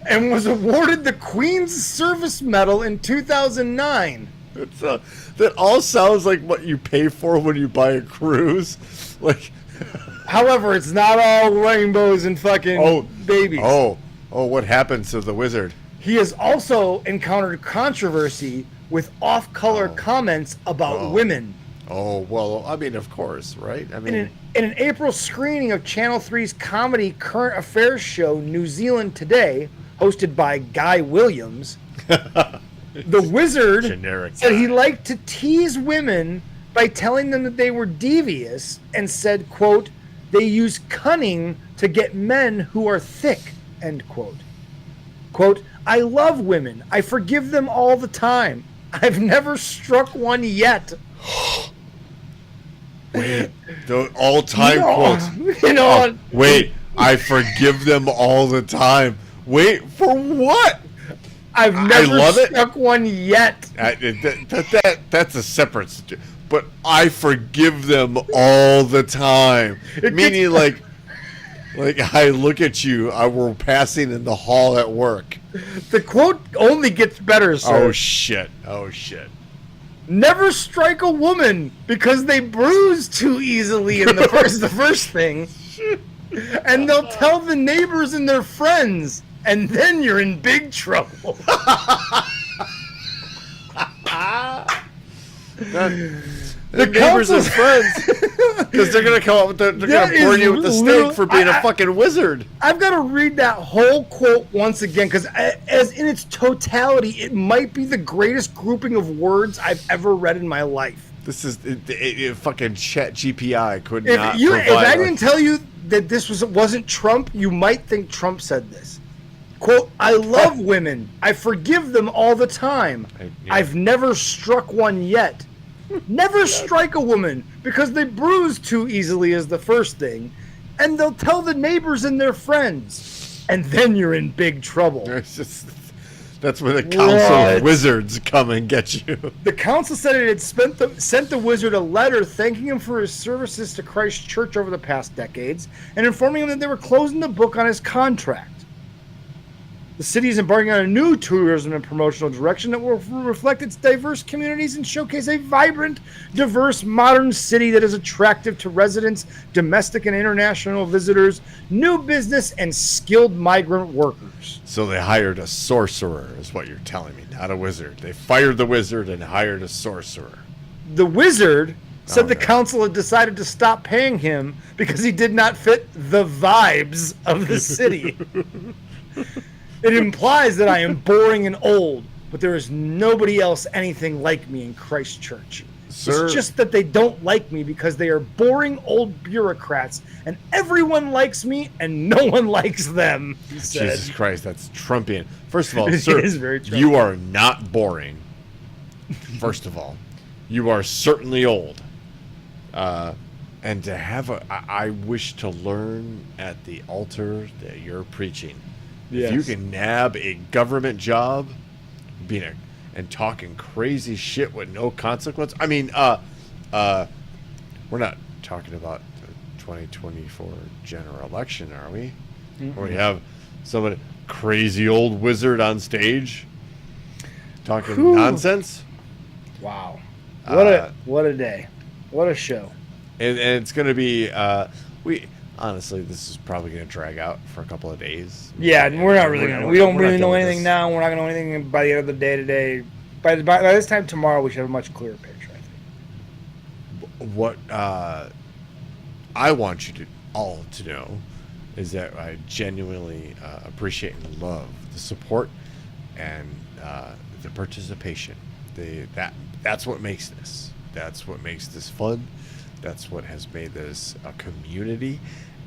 and was awarded the Queen's Service Medal in 2009. That all sounds like what you pay for when you buy a cruise. Like, however, it's not all rainbows and fucking babies. What happens to the wizard? He has also encountered controversy with off-color comments about women. Oh, well, I mean, of course, right? I mean, in an April screening of Channel 3's comedy current affairs show New Zealand Today, hosted by Guy Williams, the wizard said he liked to tease women by telling them that they were devious and said, quote, they use cunning to get men who are thick, end quote. Quote, I love women. I forgive them all the time. I've never struck one yet. Wait, the all-time quotes. You know, wait, I forgive them all the time. Wait, for what? I've never struck one yet. That's a separate... But I forgive them all the time. Meaning, like I look at you, we're passing in the hall at work. The quote only gets better, sir. Oh, shit. Never strike a woman because they bruise too easily in the first thing. And they'll tell the neighbors and their friends, and then you're in big trouble. The neighbors and friends, because they're gonna come up with they're gonna burn you with the stake for being a fucking wizard. I've got to read that whole quote once again because, as in its totality, it might be the greatest grouping of words I've ever read in my life. This is fucking Chat GPI could If not. If I didn't tell you that this wasn't Trump, you might think Trump said this. Quote, I love women. I forgive them all the time. I've never struck one yet. Never strike a woman because they bruise too easily is the first thing, and they'll tell the neighbors and their friends, and then you're in big trouble. That's where the council of wizards come and get you. The council said it had sent the wizard a letter thanking him for his services to Christchurch over the past decades and informing him that they were closing the book on his contract. The city is embarking on a new tourism and promotional direction that will reflect its diverse communities and showcase a vibrant, diverse, modern city that is attractive to residents, domestic and international visitors, new business, and skilled migrant workers. So they hired a sorcerer, is what you're telling me, not a wizard. They fired the wizard and hired a sorcerer. The wizard said the council had decided to stop paying him because he did not fit the vibes of the city. It implies that I am boring and old, but there is nobody else anything like me in Christchurch. Sir, it's just that they don't like me because they are boring old bureaucrats, and everyone likes me and no one likes them, he said. Jesus Christ, that's Trumpian. First of all, It sir, is very Trumpian. You are not boring. First of all, you are certainly old. And to have I wish to learn at the altar that you're preaching. Yes. If you can nab a government job, and talking crazy shit with no consequence. I mean, we're not talking about the 2024 general election, are we? Mm-hmm. Where we have somebody crazy old wizard on stage talking nonsense. Wow, what a day, what a show. And it's going to be honestly, this is probably going to drag out for a couple of days. Yeah, we're not really going to. We don't really know anything now. We're not going to know anything by the end of the day today. By this time tomorrow, we should have a much clearer picture, I think. What I want you all to know is that I genuinely appreciate and love the support and the participation. That's what makes this. That's what makes this fun. That's what has made this a community.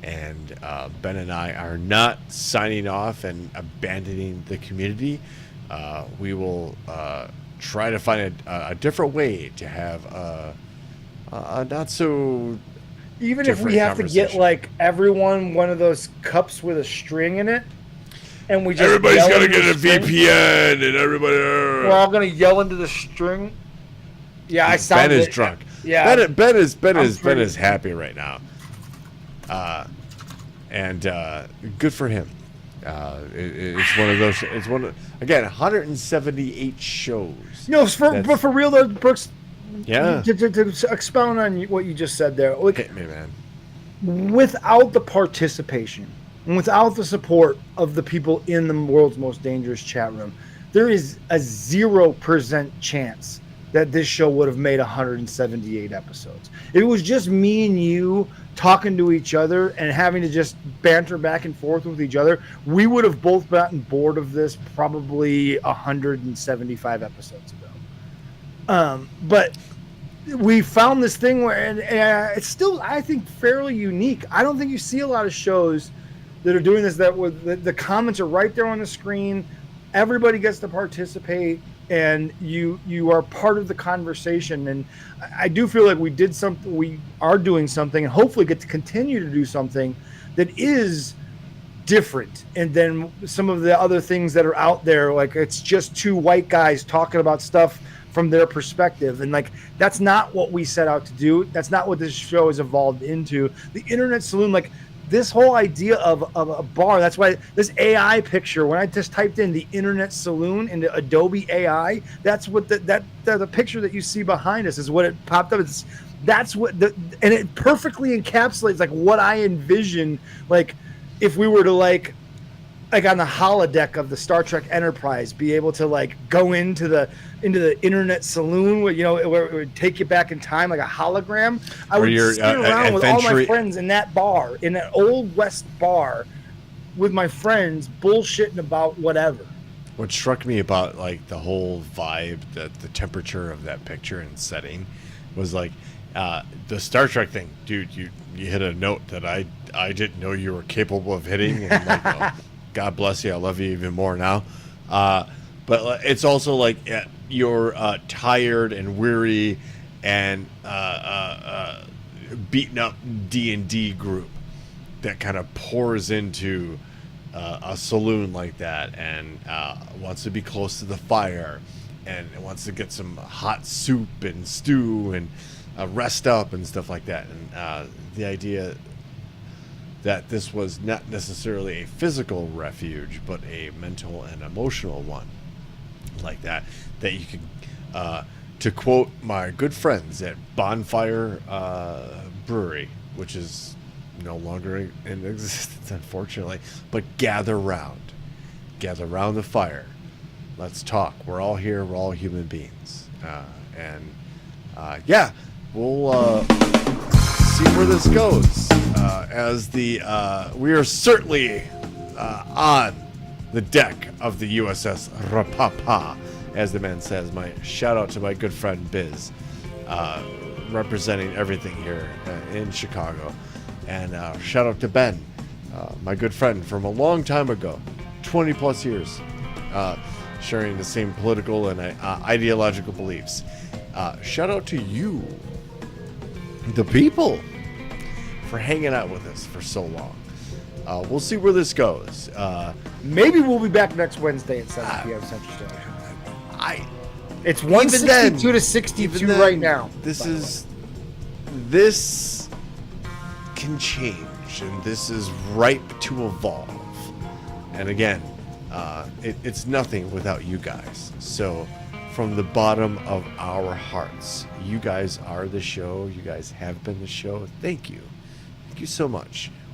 And Ben and I are not signing off and abandoning the community. We will try to find a different way to have a not so even if we have to get like everyone one of those cups with a string in it, and we just everybody's got to get a VPN and everybody. We're all gonna yell into the string. Yeah, I Ben is drunk. Yeah, Ben is happy right now. And good for him. It's one of those. It's one of, again, 178 shows. No, but for real though, Brooks. Yeah. To expound on what you just said there, like, hit me, man. Without the participation and without the support of the people in the world's most dangerous chat room, there is a 0% chance that this show would have made 178 episodes. If it was just me and you talking to each other and having to just banter back and forth with each other, we would have both gotten bored of this probably 175 episodes ago. But we found this thing where, and it's still, I think, fairly unique. I don't think you see a lot of shows that are doing this, that with the comments are right there on the screen. Everybody gets to participate, and you are part of the conversation. And I do feel like we are doing something, and hopefully get to continue to do something that is different. And then some of the other things that are out there, like it's just two white guys talking about stuff from their perspective, and like that's not what we set out to do. That's not what this show has evolved into. The Internet Saloon, like this whole idea of a bar, that's why this AI picture, when I just typed in the Internet Saloon into Adobe AI, that's what the picture that you see behind us is what it popped up. That's what and it perfectly encapsulates like what I envision, like if we were to like on the holodeck of the Star Trek Enterprise, be able to like go into the Internet Saloon, where where it would take you back in time like a hologram. I would sit around with all my friends in that bar, in that old West bar, with my friends bullshitting about whatever. What struck me about like the whole vibe, the temperature of that picture and setting, was like the Star Trek thing, dude. You hit a note that I didn't know you were capable of hitting, and like, oh, God bless you. I love you even more now. But it's also like you're tired and weary and beaten up D&D group that kind of pours into a saloon like that and wants to be close to the fire and wants to get some hot soup and stew and rest up and stuff like that. And the idea that this was not necessarily a physical refuge, but a mental and emotional one, like that you could, to quote my good friends at Bonfire Brewery, which is no longer in existence, unfortunately, but gather round the fire. Let's talk. We're all here. We're all human beings. Yeah, we'll see where this goes. We are certainly on the deck of the USS Rapapa, as the man says. My shout out to my good friend Biz, representing everything here in Chicago, and shout out to Ben, my good friend from a long time ago, 20 plus years, sharing the same political and ideological beliefs. Shout out to you, the people, for hanging out with us for so long. We'll see where this goes. Maybe we'll be back next Wednesday at 7 p.m. Central Standard Time. It's 162 to 62 right now. This can change, and this is ripe to evolve. And again, it's nothing without you guys. So from the bottom of our hearts, you guys are the show. You guys have been the show. Thank you. Thank you so much.